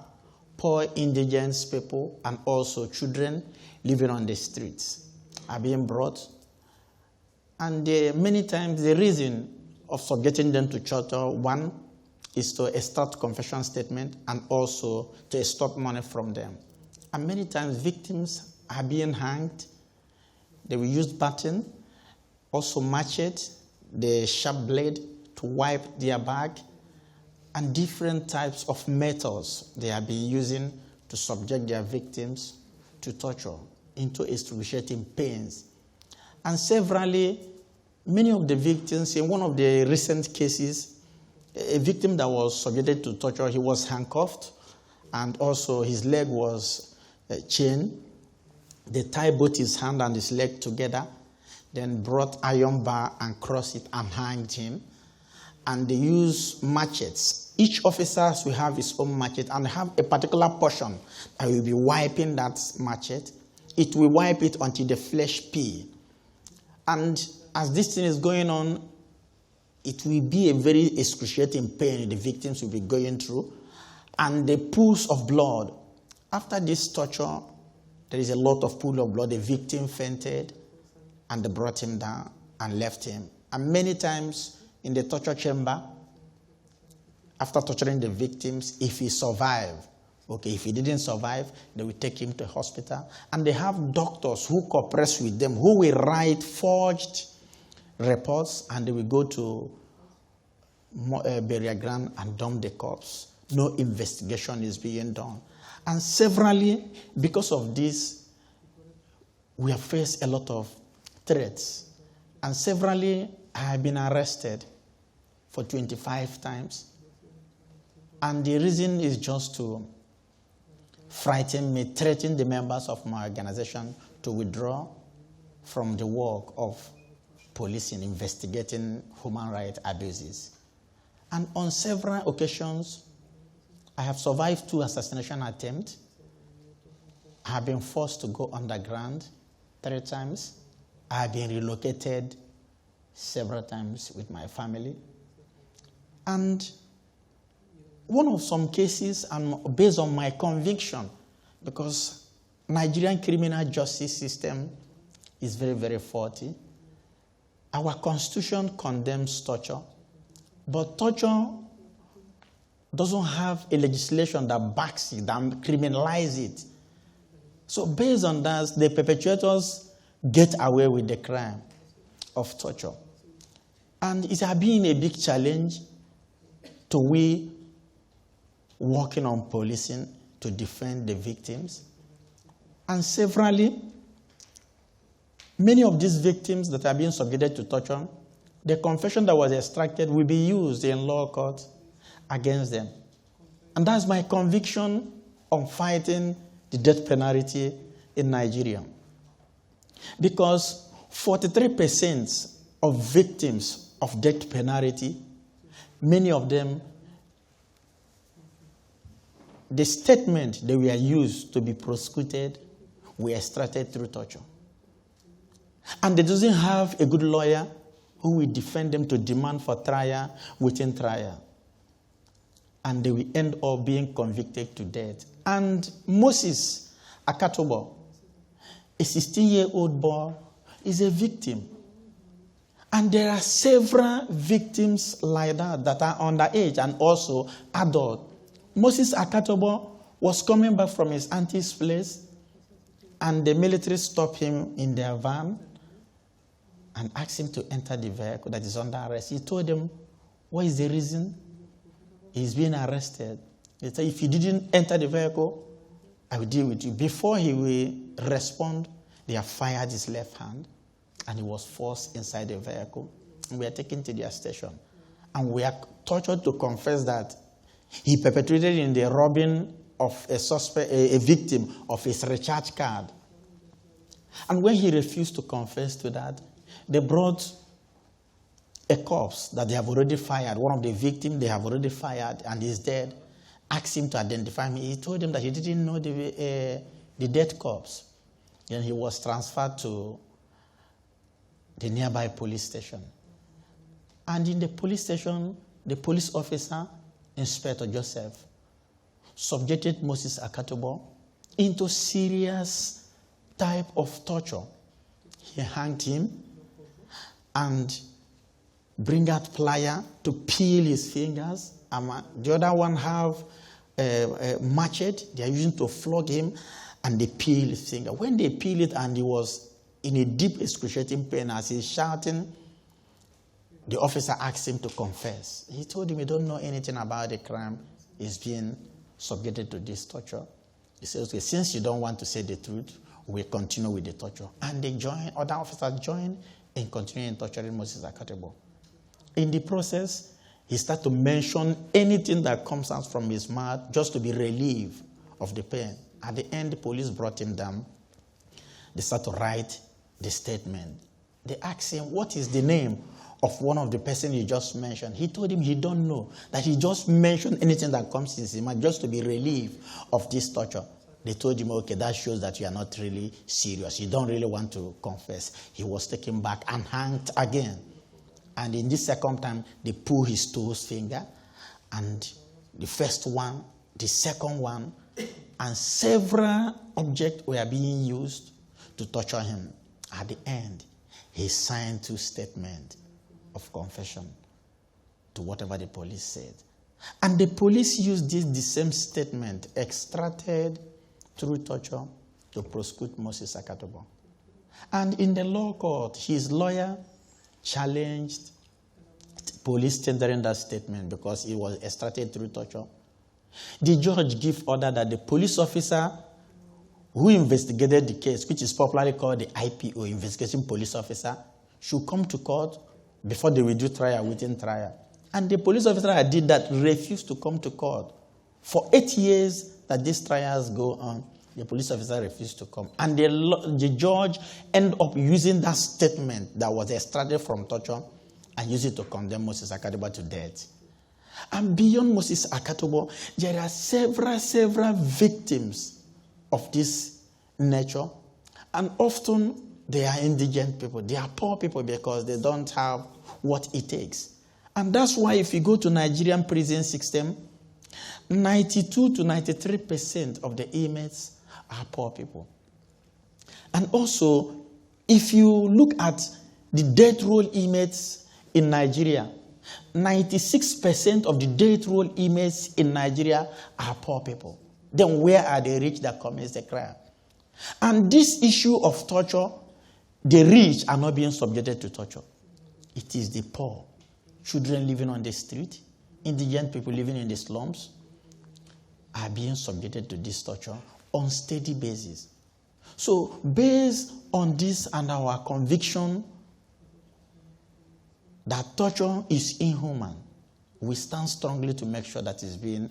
poor indigenous people and also children living on the streets are being brought. And many times the reason of subjecting them to torture, one, is to extort confession statement and also to extort money from them. And many times victims are being hanged. They will use baton, also machete, the sharp blade to wipe their back, and different types of methods they have been using to subject their victims to torture, into excruciating pains. And severally, many of the victims, in one of the recent cases, a victim that was subjected to torture, he was handcuffed, and also his leg was chained. They tied both his hand and his leg together, then brought iron bar and crossed it and hanged him. And they used machetes. Each officer will have his own machete and have a particular portion that will be wiping that machete. It will wipe it until the flesh peel. And as this thing is going on, it will be a very excruciating pain the victims will be going through. And the pools of blood. After this torture, there is a lot of pool of blood. The victim fainted, and they brought him down and left him. And many times in the torture chamber, after torturing the victims, if he survived, okay, if he didn't survive, they will take him to hospital. And they have doctors who cooperate with them, who will write forged reports, and they will go to burial ground and dump the corpse. No investigation is being done. And severally, because of this, we have faced a lot of threats. And severally, I have been arrested for 25 times. And the reason is just to frighten me, threaten the members of my organization to withdraw from the work of policing, investigating human rights abuses. And on several occasions, I have survived 2 assassination attempts. I have been forced to go underground 3 times. I have been relocated several times with my family. And one of some cases, and based on my conviction, because Nigerian criminal justice system is very, very faulty. Our constitution condemns torture, but torture doesn't have a legislation that backs it, that criminalizes it. So based on that, the perpetrators get away with the crime of torture. And it has been a big challenge to we working on policing to defend the victims. And severally, many of these victims that are being subjected to torture, the confession that was extracted will be used in law court against them. And that's my conviction on fighting the death penalty in Nigeria. Because 43% of victims of death penalty, many of them, the statement they were used to be prosecuted were extracted through torture. And they doesn't have a good lawyer who will defend them to demand for trial within trial. And they will end up being convicted to death. And Moses Akatobo, a 16-year-old boy, is a victim. And there are several victims like that are underage and also adult. Moses Akatobo was coming back from his auntie's place, and the military stopped him in their van and asked him to enter the vehicle that is under arrest. He told them, what is the reason he's being arrested? He said, if you didn't enter the vehicle, I will deal with you. Before he will respond, they have fired his left hand, and he was forced inside the vehicle. And we are taken to their station. And we are tortured to confess that he perpetrated in the robbing of a victim of his recharge card. And when he refused to confess to that, they brought a corpse that they have already fired. One of the victims they have already fired and he's dead. Asked him to identify me. He told them that he didn't know the dead corpse. Then he was transferred to the nearby police station. And in the police station, the police officer, Inspector Joseph, subjected Moses Akatobo into serious type of torture. He hanged him and bring out plier to peel his fingers. The other one have a machete they are using to flog him, and they peel his finger. When they peel it and he was in a deep excruciating pain as he's shouting, the officer asked him to confess. He told him he don't know anything about the crime. He's being subjected to this torture. He says, okay, since you don't want to say the truth, we'll continue with the torture. And other officers joined in continuing torturing Moses Akatobo. In the process, he started to mention anything that comes out from his mouth just to be relieved of the pain. At the end, the police brought him down. They started to write the statement. They asked him, what is the name of one of the person you just mentioned? He told him he don't know, that he just mentioned anything that comes in his mind just to be relieved of this torture. They told him, okay, that shows that you are not really serious. You don't really want to confess. He was taken back and hanged again. And in this second time, they pulled his toes finger, and the first one, the second one, and several objects were being used to torture him. At the end, he signed 2 statements of confession to whatever the police said. And the police used the same statement, extracted through torture, to prosecute Moses Akatobo. And in the law court, his lawyer challenged police tendering that statement because it was extracted through torture. The judge gave order that the police officer who investigated the case, which is popularly called the IPO, Investigation Police Officer, should come to court before they will do trial, within trial. And the police officer that did that refused to come to court. For 8 years that these trials go on, the police officer refused to come. And the judge ended up using that statement that was extracted from torture and used it to condemn Moses Akatobo to death. And beyond Moses Akatobo, there are several victims of this nature. And often they are indigent people. They are poor people because they don't have what it takes. And that's why if you go to Nigerian prison system, 92 to 93% of the inmates are poor people. And also, if you look at the death row inmates in Nigeria, 96% of the death row inmates in Nigeria are poor people. Then where are the rich that commit the crime? And this issue of torture, the rich are not being subjected to torture. It is the poor, children living on the street, indigent people living in the slums, are being subjected to this torture on steady basis. So based on this and our conviction that torture is inhuman, we stand strongly to make sure that it's being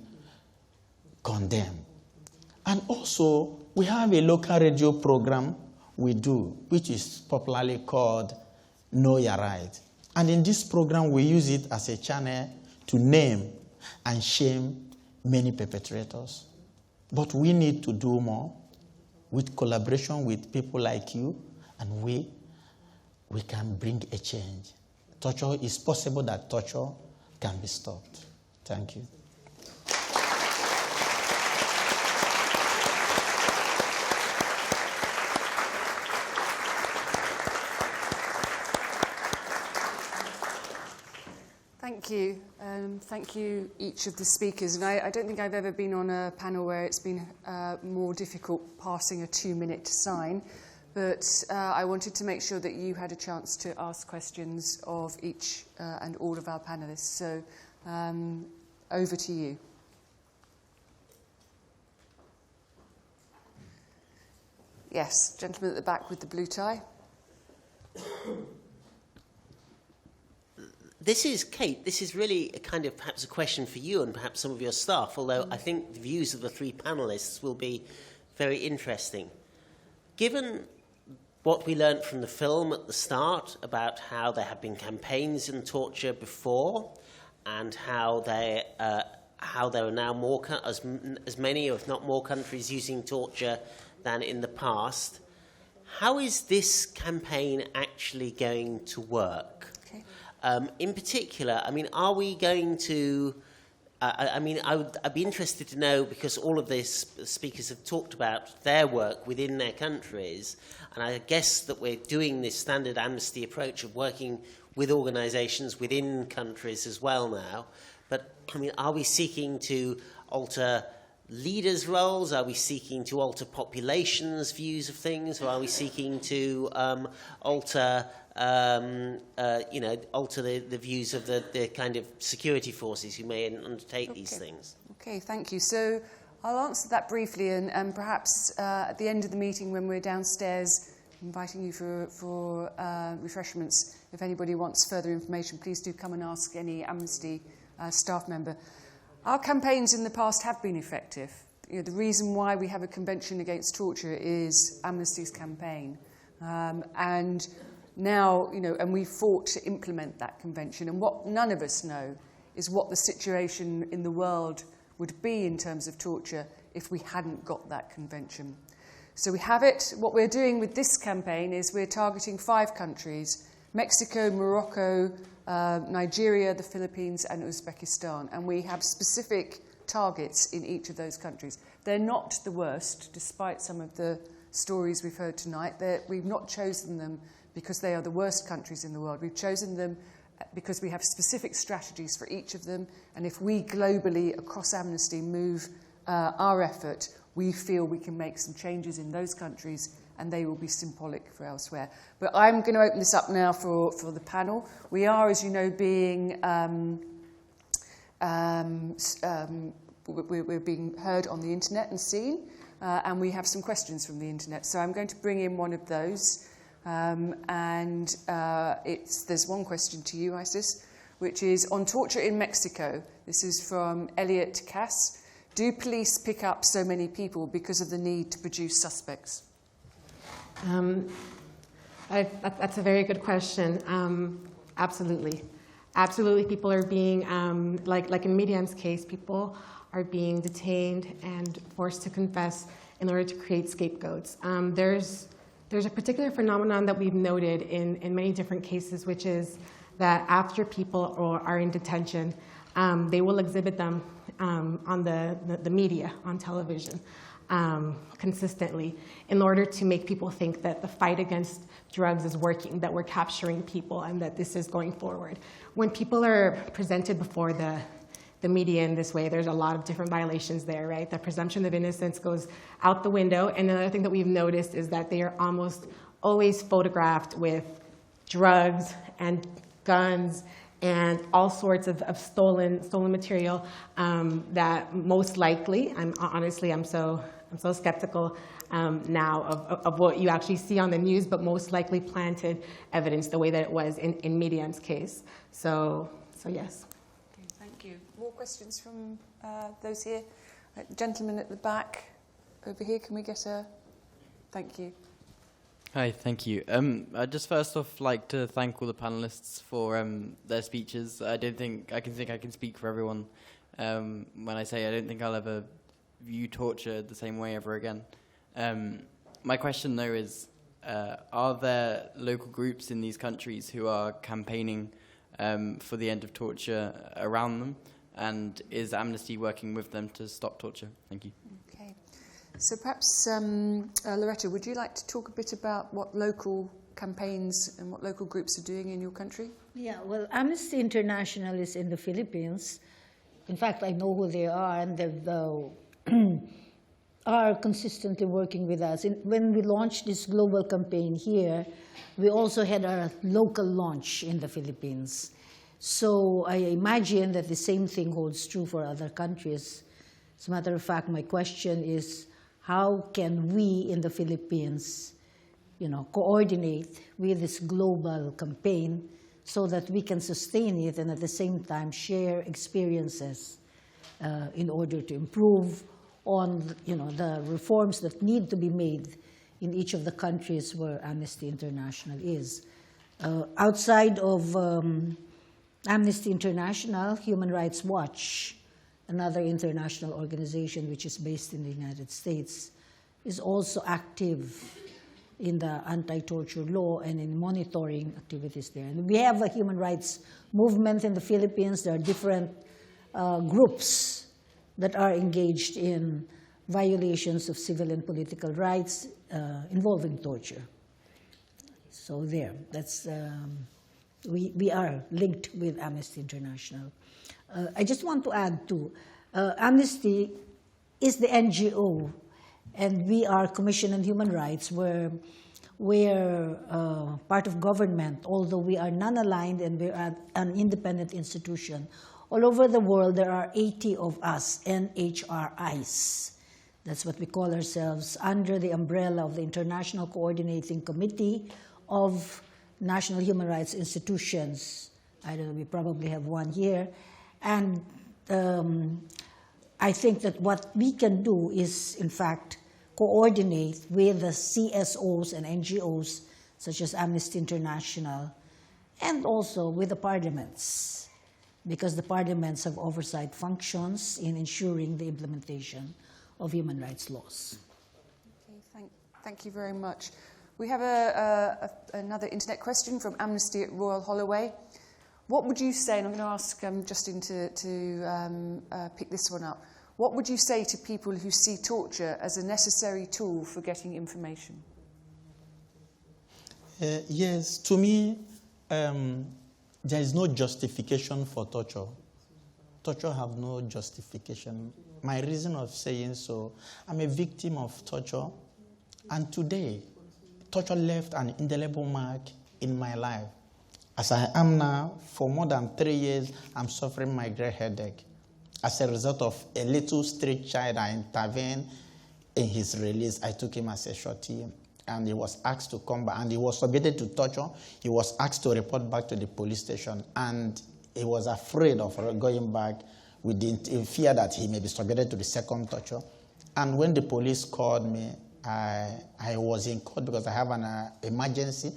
condemned. And also, we have a local radio program we do, which is popularly called Know Your Right. And in this program, we use it as a channel to name and shame many perpetrators. But we need to do more with collaboration with people like you, and we can bring a change. Torture is possible that torture can be stopped. Thank you. Thank you. Thank you, each of the speakers. And I don't think I've ever been on a panel where it's been more difficult passing a 2-minute sign. But I wanted to make sure that you had a chance to ask questions of each and all of our panelists. So over to you. Yes, gentleman at the back with the blue tie. This is, Kate, this is really a kind of perhaps a question for you and perhaps some of your staff, although I think the views of the 3 panelists will be very interesting. Given what we learnt from the film at the start about how there have been campaigns in torture before and how there are now more, as many if not more countries using torture than in the past, how is this campaign actually going to work? Okay. In particular, I mean, are we going to... I'd be interested to know, because all of these speakers have talked about their work within their countries, and I guess that we're doing this standard Amnesty approach of working with organisations within countries as well now. But, I mean, are we seeking to alter leaders' roles? Are we seeking to alter populations' views of things? Or are we seeking to alter the views of the kind of security forces who may undertake these things? Okay, thank you. So I'll answer that briefly, and perhaps at the end of the meeting when we're downstairs, inviting you for refreshments, if anybody wants further information, please do come and ask any Amnesty staff member. Our campaigns in the past have been effective. You know, the reason why we have a convention against torture is Amnesty's campaign. And now, you know, and we fought to implement that convention. And what none of us know is what the situation in the world would be in terms of torture if we hadn't got that convention. So we have it. What we're doing with this campaign is we're targeting 5 countries: Mexico, Morocco, Nigeria, the Philippines, and Uzbekistan. And we have specific targets in each of those countries. They're not the worst, despite some of the stories we've heard tonight. We've not chosen them because they are the worst countries in the world. We've chosen them because we have specific strategies for each of them. And if we globally, across Amnesty, move our effort, we feel we can make some changes in those countries, and they will be symbolic for elsewhere. But I'm going to open this up now for the panel. We are, as you know, we're being heard on the internet and seen, and we have some questions from the internet. So I'm going to bring in one of those, there's one question to you, Isis, which is on torture in Mexico. This is from Elliot Cass. Do police pick up so many people because of the need to produce suspects? That's a very good question. Absolutely. Absolutely, people are being, like in Miriam's case, people are being detained and forced to confess in order to create scapegoats. There's a particular phenomenon that we've noted in many different cases, which is that after people are in detention, they will exhibit them on the media, on television, consistently, in order to make people think that the fight against drugs is working, that we're capturing people, and that this is going forward. When people are presented before the media in this way, there's a lot of different violations there, right? The presumption of innocence goes out the window, and another thing that we've noticed is that they are almost always photographed with drugs and guns and all sorts of stolen material that most likely, I'm so skeptical now of what you actually see on the news, but most likely planted evidence the way that it was in Miriam's case. So yes. Okay, thank you. More questions from those here? Gentleman at the back over here, can we get a... Thank you. Hi, thank you. I'd just first off like to thank all the panelists for their speeches. I don't think I can speak for everyone when I say I don't think I'll ever view torture the same way ever again. My question though is, are there local groups in these countries who are campaigning for the end of torture around them? And is Amnesty working with them to stop torture? Thank you. Okay. So perhaps, Loretta, would you like to talk a bit about what local campaigns and what local groups are doing in your country? Yeah, well, Amnesty International is in the Philippines. In fact, I know who they are, and they are consistently working with us. When we launched this global campaign here, we also had our local launch in the Philippines. So I imagine that the same thing holds true for other countries. As a matter of fact, my question is, how can we in the Philippines, coordinate with this global campaign so that we can sustain it and at the same time share experiences in order to improve on, the reforms that need to be made in each of the countries where Amnesty International is. Outside of Amnesty International, Human Rights Watch, another international organization which is based in the United States, is also active in the anti-torture law and in monitoring activities there. And we have a human rights movement in the Philippines. There are different groups that are engaged in violations of civil and political rights involving torture. So there, that's, we are linked with Amnesty International. I just want to add too, Amnesty is the NGO, and we are Commission on Human Rights, where we're part of government, although we are non-aligned and we're an independent institution. All over the world, there are 80 of us, NHRIs. That's what we call ourselves, under the umbrella of the International Coordinating Committee of National Human Rights Institutions. I don't know, we probably have one here. And I think that what we can do is, in fact, coordinate with the CSOs and NGOs, such as Amnesty International, and also with the parliaments, because the parliaments have oversight functions in ensuring the implementation of human rights laws. Okay, thank you very much. We have another internet question from Amnesty at Royal Holloway. What would you say, and I'm going to ask Justine to pick this one up, what would you say to people who see torture as a necessary tool for getting information? Yes, to me, there is no justification for torture. Torture have no justification. My reason of saying so, I'm a victim of torture, and today, torture left an indelible mark in my life. As I am now, for more than 3 years, I'm suffering migraine headache. As a result of a little street child, I intervened in his release. I took him as a shorty, and he was asked to come back, and he was subjected to torture. He was asked to report back to the police station, and he was afraid of going back with the fear that he may be subjected to the second torture. And when the police called me, I was in court because I have an emergency.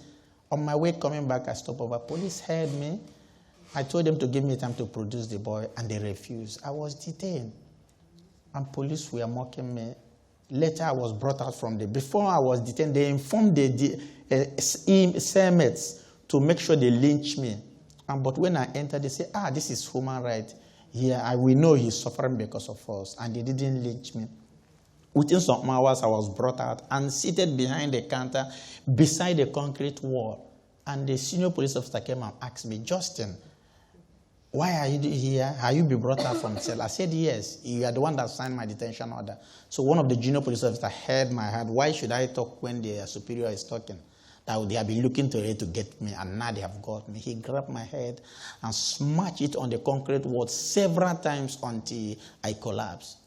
On my way coming back, I stopped over. Police heard me. I told them to give me time to produce the boy, and they refused. I was detained, and police were mocking me. Later, I was brought out from there. Before I was detained, they informed the cellmates to make sure they lynch me. But when I entered, they said, this is human right. Yeah, we know he's suffering because of us, and they didn't lynch me. Within some hours, I was brought out and seated behind the counter beside a concrete wall. And the senior police officer came and asked me, Justin, why are you here? Have you been brought out from cell? I said, yes. You are the one that signed my detention order. So one of the junior police officers heard my hand. Why should I talk when the superior is talking? That they have been looking to it to get me, and now they have got me. He grabbed my head and smashed it on the concrete wall several times until I collapsed.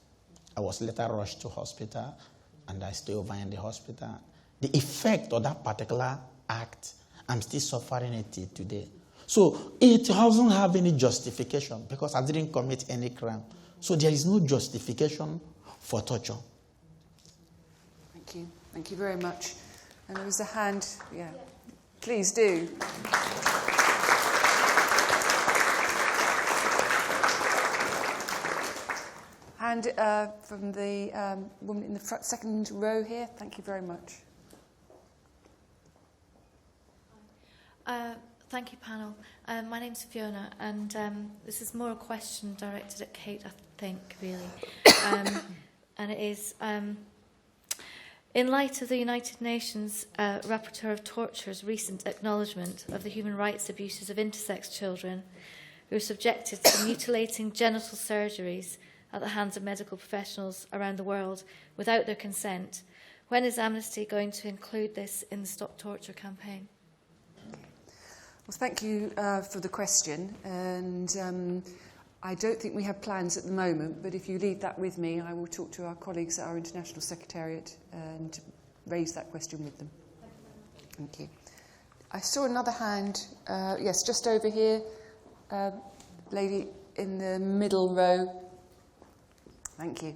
I was later rushed to hospital, and I stayed over in the hospital. The effect of that particular act, I'm still suffering it today. So it doesn't have any justification because I didn't commit any crime. So there is no justification for torture. Thank you. Thank you very much. And there was a hand. Yeah. Please do. And from the woman in the front, second row here. Thank you very much. Thank you, panel. My name's Fiona, and this is more a question directed at Kate, I think, really. And it is, in light of the United Nations Rapporteur of Torture's recent acknowledgement of the human rights abuses of intersex children who are subjected to mutilating genital surgeries at the hands of medical professionals around the world without their consent, when is Amnesty going to include this in the Stop Torture campaign? Well, thank you for the question, and I don't think we have plans at the moment, but if you leave that with me, I will talk to our colleagues at our International Secretariat and raise that question with them. Thank you. I saw another hand, yes, just over here, lady in the middle row. Thank you.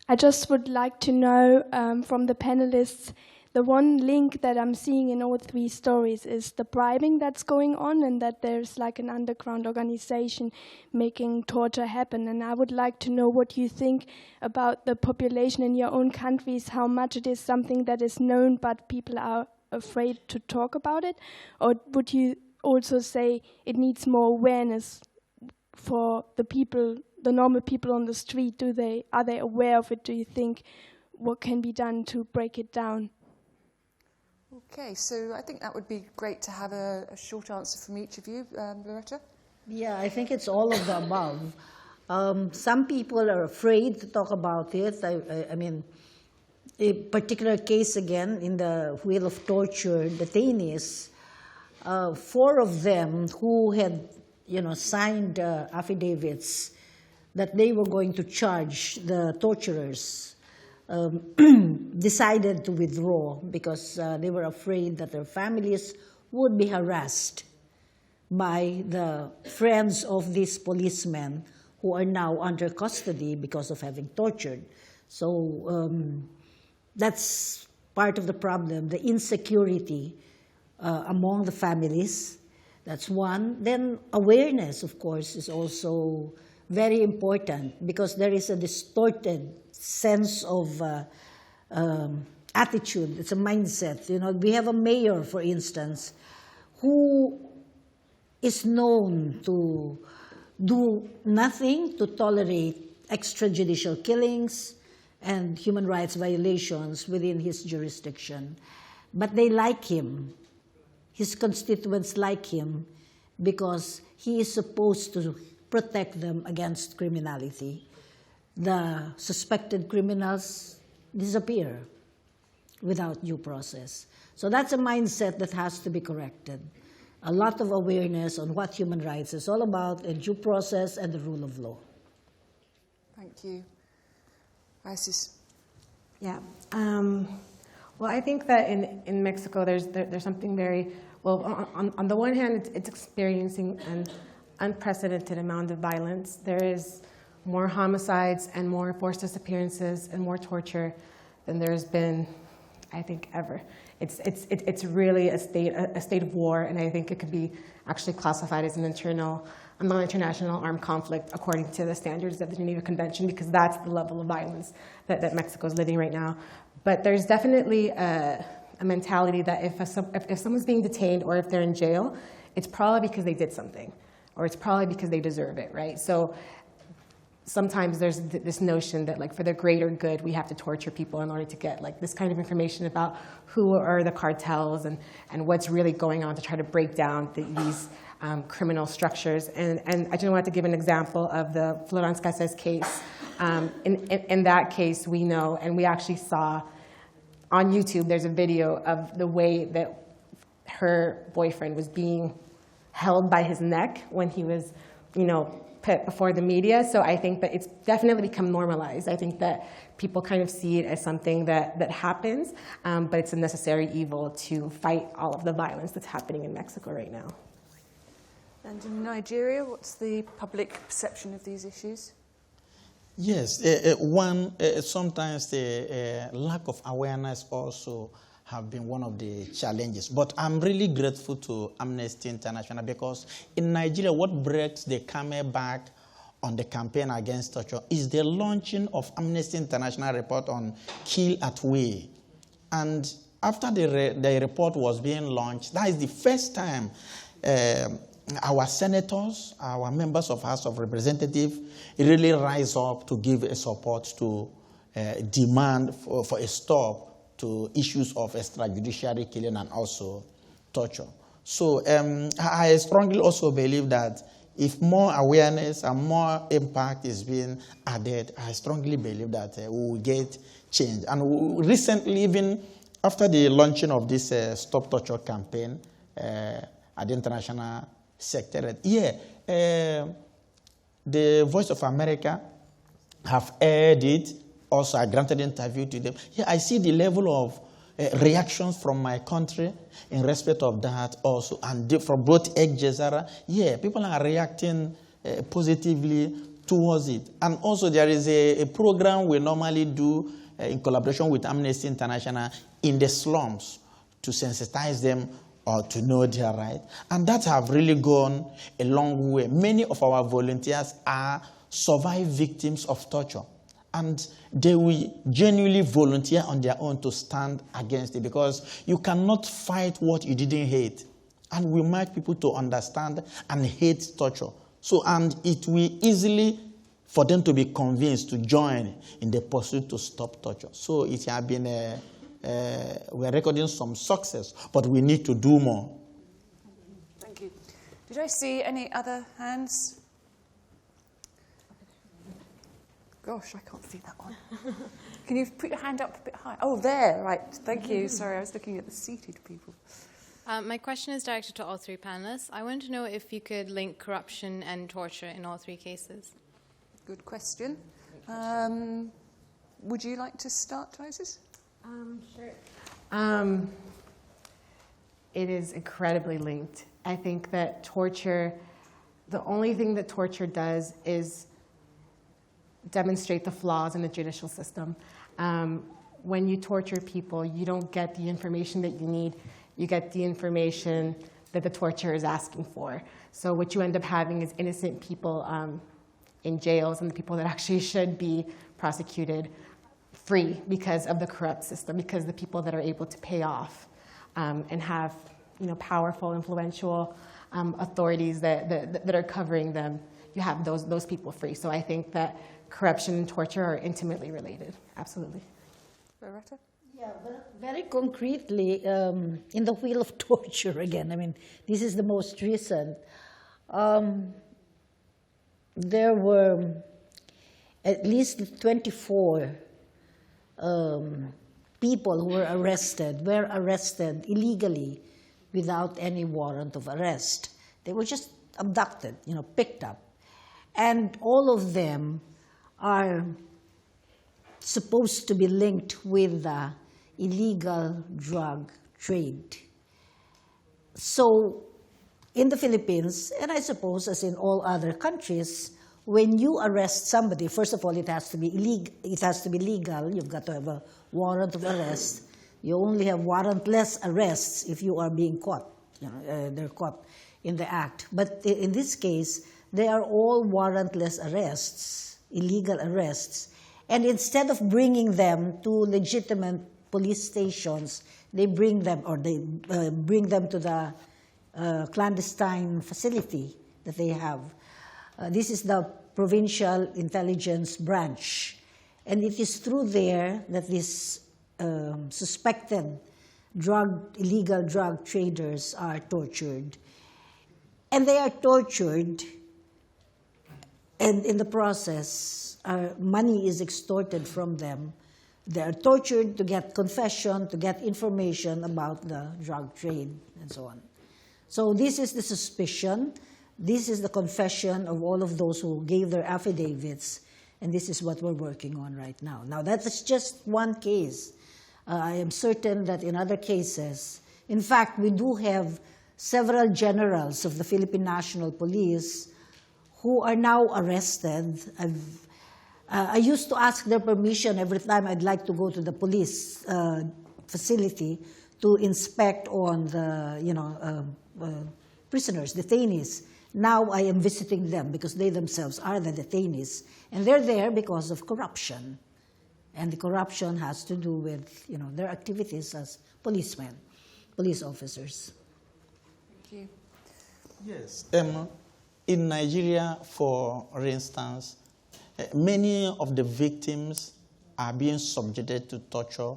I just would like to know from the panelists, the one link that I'm seeing in all three stories is the bribing that's going on, and that there's like an underground organization making torture happen. And I would like to know what you think about the population in your own countries, how much it is something that is known but people are afraid to talk about it, or would you also say it needs more awareness for the people, the normal people on the street? Are they aware of it? Do you think what can be done to break it down? Okay, so I think that would be great to have a short answer from each of you. Loretta? Yeah, I think it's all of the above. Some people are afraid to talk about it. I mean, a particular case again in the wheel of torture detainees, 4 of them who had, signed affidavits that they were going to charge the torturers decided to withdraw because they were afraid that their families would be harassed by the friends of these policemen who are now under custody because of having tortured. So that's part of the problem, the insecurity among the families. That's one. Then awareness, of course, is also very important because there is a distorted sense of attitude. It's a mindset. We have a mayor, for instance, who is known to do nothing to tolerate extrajudicial killings and human rights violations within his jurisdiction. But they like him. His constituents like him because he is supposed to protect them against criminality. The suspected criminals disappear without due process. So that's a mindset that has to be corrected. A lot of awareness on what human rights is all about, and due process and the rule of law. Thank you. Isis? Yeah. Well, I think that in Mexico there's something very, well, on the one hand, it's experiencing an unprecedented amount of violence. There is more homicides and more forced disappearances and more torture than there's been, I think, ever. It's really a state of war, and I think it could be actually classified as a non-international armed conflict according to the standards of the Geneva Convention, because that's the level of violence that Mexico is living right now. But there's definitely a mentality that if someone's being detained or if they're in jail, it's probably because they did something, or it's probably because they deserve it, right? So sometimes there's this notion that, like, for the greater good, we have to torture people in order to get, like, this kind of information about who are the cartels and what's really going on to try to break down these criminal structures. And I just wanted to give an example of the Florence Cassés case. In that case, we know, and we actually saw on YouTube, there's a video of the way that her boyfriend was being held by his neck when he was, put before the media. So I think that it's definitely become normalized. I think that people kind of see it as something that happens, but it's a necessary evil to fight all of the violence that's happening in Mexico right now. And in Nigeria, what's the public perception of these issues? Yes, sometimes the lack of awareness also have been one of the challenges. But I'm really grateful to Amnesty International because in Nigeria, what breaks the camel back on the campaign against torture is the launching of Amnesty International report on Kill at Will. And after the report was being launched, that is the first time our senators, our members of House of Representatives really rise up to give a support to demand for a stop to issues of extrajudicial killing and also torture. So I strongly also believe that if more awareness and more impact is being added, I strongly believe that we will get change. And recently, even after the launching of this Stop Torture campaign at the international sector, the Voice of America have aired it. Also, I granted an interview to them. Yeah, I see the level of reactions from my country in respect of that also. And from both Al Jazeera, people are reacting positively towards it. And also, there is a program we normally do in collaboration with Amnesty International in the slums to sensitize them or to know their right. And that have really gone a long way. Many of our volunteers are survived victims of torture. And they will genuinely volunteer on their own to stand against it, because you cannot fight what you didn't hate. And we make people to understand and hate torture. So, and it will easily for them to be convinced to join in the pursuit to stop torture. So it has been we're recording some success, but we need to do more. Thank you. Did I see any other hands? Gosh, I can't see that one. Can you put your hand up a bit higher? Oh, there, right. Thank you. Sorry, I was looking at the seated people. My question is directed to all three panelists. I want to know if you could link corruption and torture in all three cases. Good question. Would you like to start, Isis? Sure. It is incredibly linked. I think that torture, the only thing that torture does is demonstrate the flaws in the judicial system. When you torture people, you don't get the information that you need. You get the information that the torturer is asking for. So what you end up having is innocent people in jails, and the people that actually should be prosecuted free because of the corrupt system, because the people that are able to pay off and have powerful, influential authorities that are covering them, you have those people free. So I think that corruption and torture are intimately related. Absolutely. Loretta? Yeah, very concretely, in the wheel of torture again, I mean, this is the most recent. There were at least 24 people who were arrested illegally without any warrant of arrest. They were just abducted, picked up. And all of them are supposed to be linked with the illegal drug trade. So in the Philippines, and I suppose as in all other countries, when you arrest somebody, first of all, it has to be legal. You've got to have a warrant of arrest. You only have warrantless arrests if you are being caught. They're caught in the act. But in this case, they are all warrantless arrests, illegal arrests. And instead of bringing them to legitimate police stations, they bring them to the clandestine facility that they have. This is the Provincial Intelligence Branch. And it is through there that these suspected illegal drug traders are tortured. And they are tortured, and in the process, money is extorted from them. They are tortured to get confession, to get information about the drug trade, and so on. So this is the suspicion. This is the confession of all of those who gave their affidavits, and this is what we're working on right now. Now, that is just one case. I am certain that in other cases, in fact, we do have several generals of the Philippine National Police who are now arrested. I used to ask their permission every time I'd like to go to the police facility to inspect on the prisoners, detainees. Now I am visiting them because they themselves are the detainees, and they're there because of corruption, and the corruption has to do with their activities as policemen, police officers. Thank you. Yes. In Nigeria, for instance, many of the victims are being subjected to torture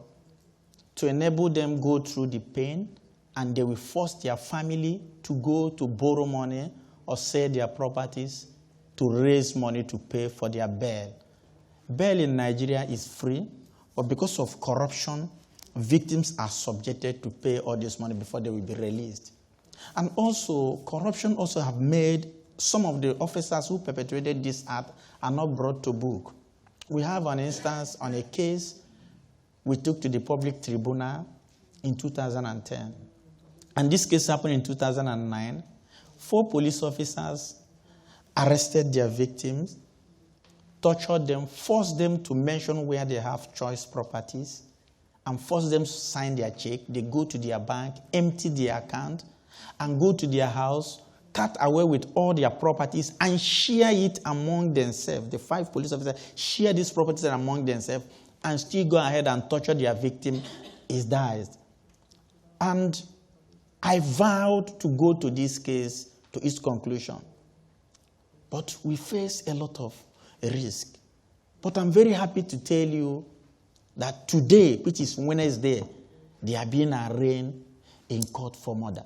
to enable them go through the pain, and they will force their family to go to borrow money or sell their properties to raise money to pay for their bail. Bail in Nigeria is free, but because of corruption, victims are subjected to pay all this money before they will be released. And also, corruption also have made some of the officers who perpetrated this act are not brought to book. We have an instance on a case we took to the public tribunal in 2010. And this case happened in 2009. 4 police officers arrested their victims, tortured them, forced them to mention where they have choice properties, and force them to sign their check. They go to their bank, empty their account, and go to their house, cut away with all their properties, and share it among themselves. The 5 police officers share these properties among themselves and still go ahead and torture their victim is dies. And I vowed to go to this case to its conclusion. But we face a lot of risk. But I'm very happy to tell you that today, which is Wednesday, they are being arraigned in court for murder.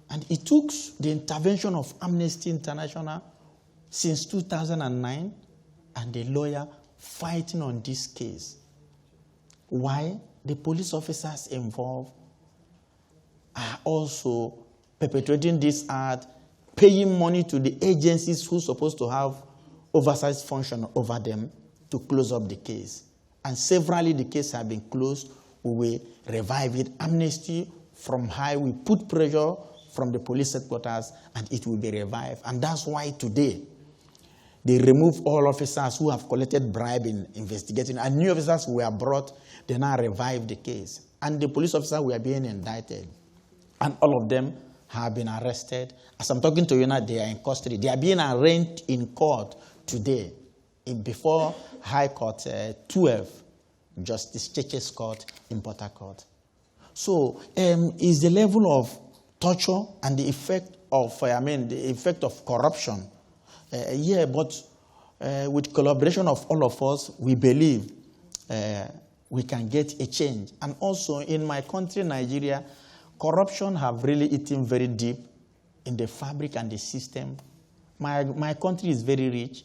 And it took the intervention of Amnesty International since 2009 and the lawyer fighting on this case. Why? The police officers involved are also perpetrating this act, paying money to the agencies who are supposed to have oversight function over them to close up the case. And severally the case has been closed. We will revive it. Amnesty from high, we put pressure from the police headquarters and it will be revived. And that's why today they remove all officers who have collected bribe in investigating, and new officers were brought. They now revive the case. And the police officers were being indicted. And all of them have been arrested. As I'm talking to you now, they are in custody. They are being arraigned in court today before Harcourt 12, Justice Cheche's court in Port Harcourt. So is the level of torture and the effect of, the effect of corruption. But with collaboration of all of us, we believe we can get a change. And also in my country, Nigeria, corruption have really eaten very deep in the fabric and the system. My country is very rich,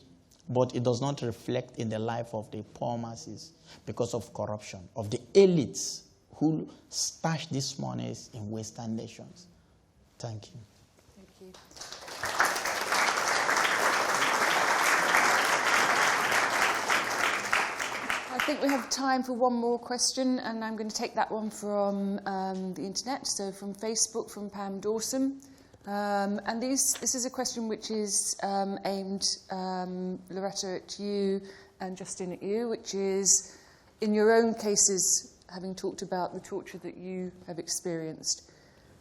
but it does not reflect in the life of the poor masses because of corruption, of the elites who stash these monies in Western nations. Thank you. Thank you. I think we have time for one more question, and I'm going to take that one from the internet, so from Facebook, from Pam Dawson. And this is a question which is aimed, Loretta, at you and Justine at you, which is, in your own cases, having talked about the torture that you have experienced,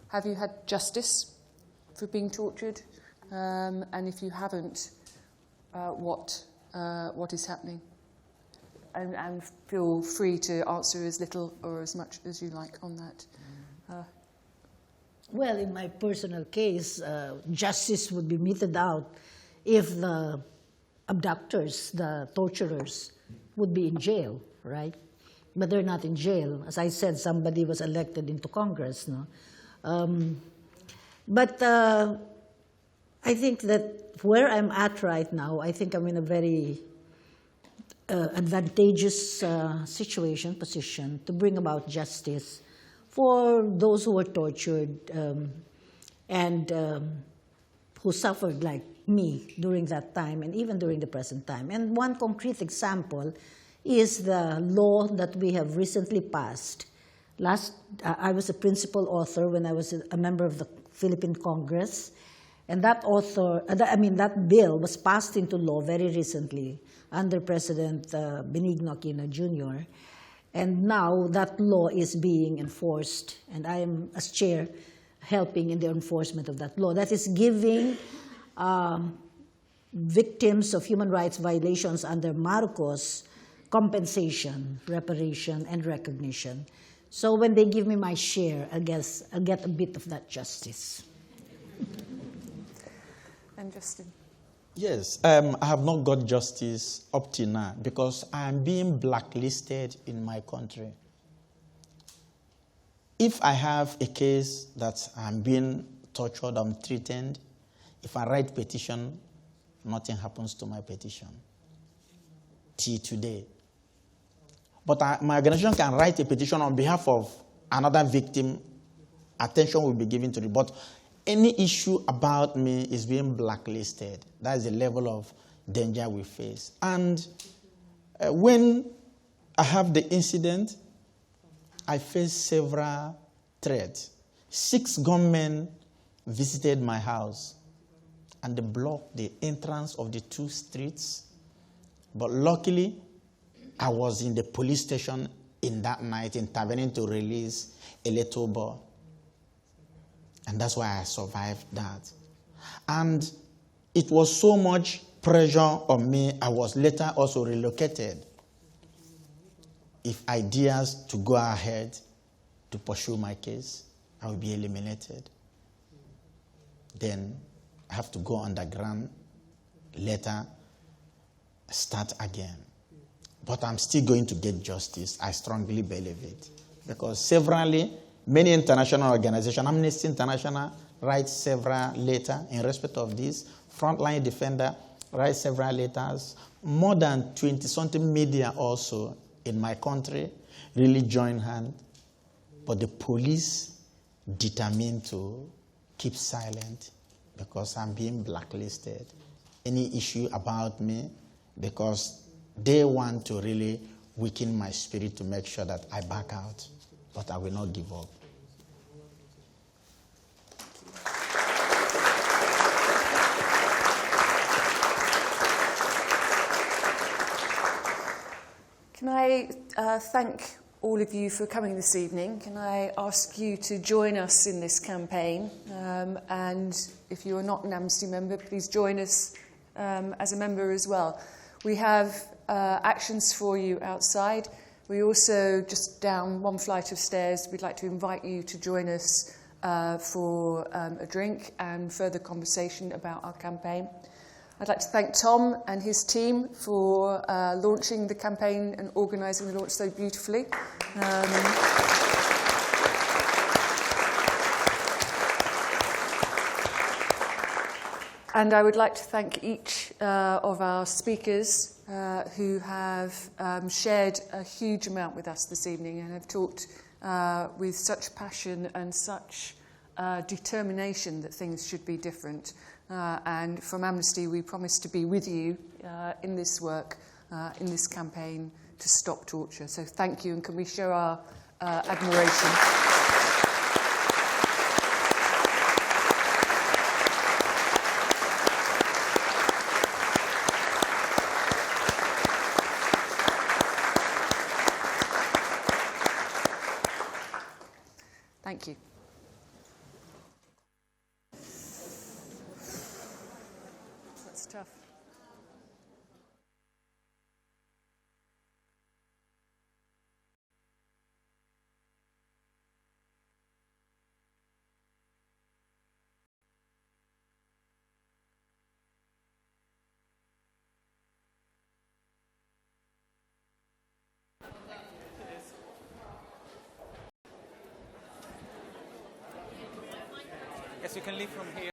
have you had justice for being tortured? And if you haven't, what is happening? And feel free to answer as little or as much as you like on that. Well, in my personal case, justice would be meted out if the abductors, the torturers, would be in jail, right? But they're not in jail. As I said, somebody was elected into Congress, no? But I think that where I'm at right now, I think I'm in a very advantageous position to bring about justice for those who were tortured and who suffered like me during that time and even during the present time. And one concrete example is the law that we have recently passed. I was a principal author when I was a member of the Philippine Congress, and that bill was passed into law very recently under President Benigno Aquino Jr. And now that law is being enforced, and I am, as chair, helping in the enforcement of that law. That is giving victims of human rights violations under Marcos compensation, reparation, and recognition. So when they give me my share, I guess I'll get a bit of that justice. And Justine? Yes, I have not got justice up to now because I am being blacklisted in my country. If I have a case that I'm being tortured, I'm threatened, if I write petition, nothing happens to my petition till today. But my organization can write a petition on behalf of another victim. Attention will be given to it. But any issue about me is being blacklisted. That is the level of danger we face. And when I have the incident, I faced several threats. 6 gunmen visited my house and they blocked the entrance of the 2 streets. But luckily, I was in the police station in that night, intervening to release a little boy. And that's why I survived that. And it was so much pressure on me, I was later also relocated. If I dares to go ahead to pursue my case, I will be eliminated. Then I have to go underground, later start again. But I'm still going to get justice. I strongly believe it. Because severally, many international organizations, Amnesty International writes several letters in respect of this. Frontline Defender writes several letters. More than 20-something media also in my country really join hands. But the police determined to keep silent because I'm being blacklisted. Any issue about me, because they want to really weaken my spirit to make sure that I back out. But I will not give up. Can I thank all of you for coming this evening? Can I ask you to join us in this campaign? And if you are not an Amnesty member, please join us as a member as well. We have actions for you outside. We also, just down one flight of stairs, we'd like to invite you to join us for a drink and further conversation about our campaign. I'd like to thank Tom and his team for launching the campaign and organising the launch so beautifully. And I would like to thank each of our speakers who have shared a huge amount with us this evening and have talked with such passion and such determination that things should be different. And from Amnesty, we promise to be with you in this work, in this campaign to stop torture. So thank you, and can we show our admiration? Thank you. That's tough. Yes, you can leave from here.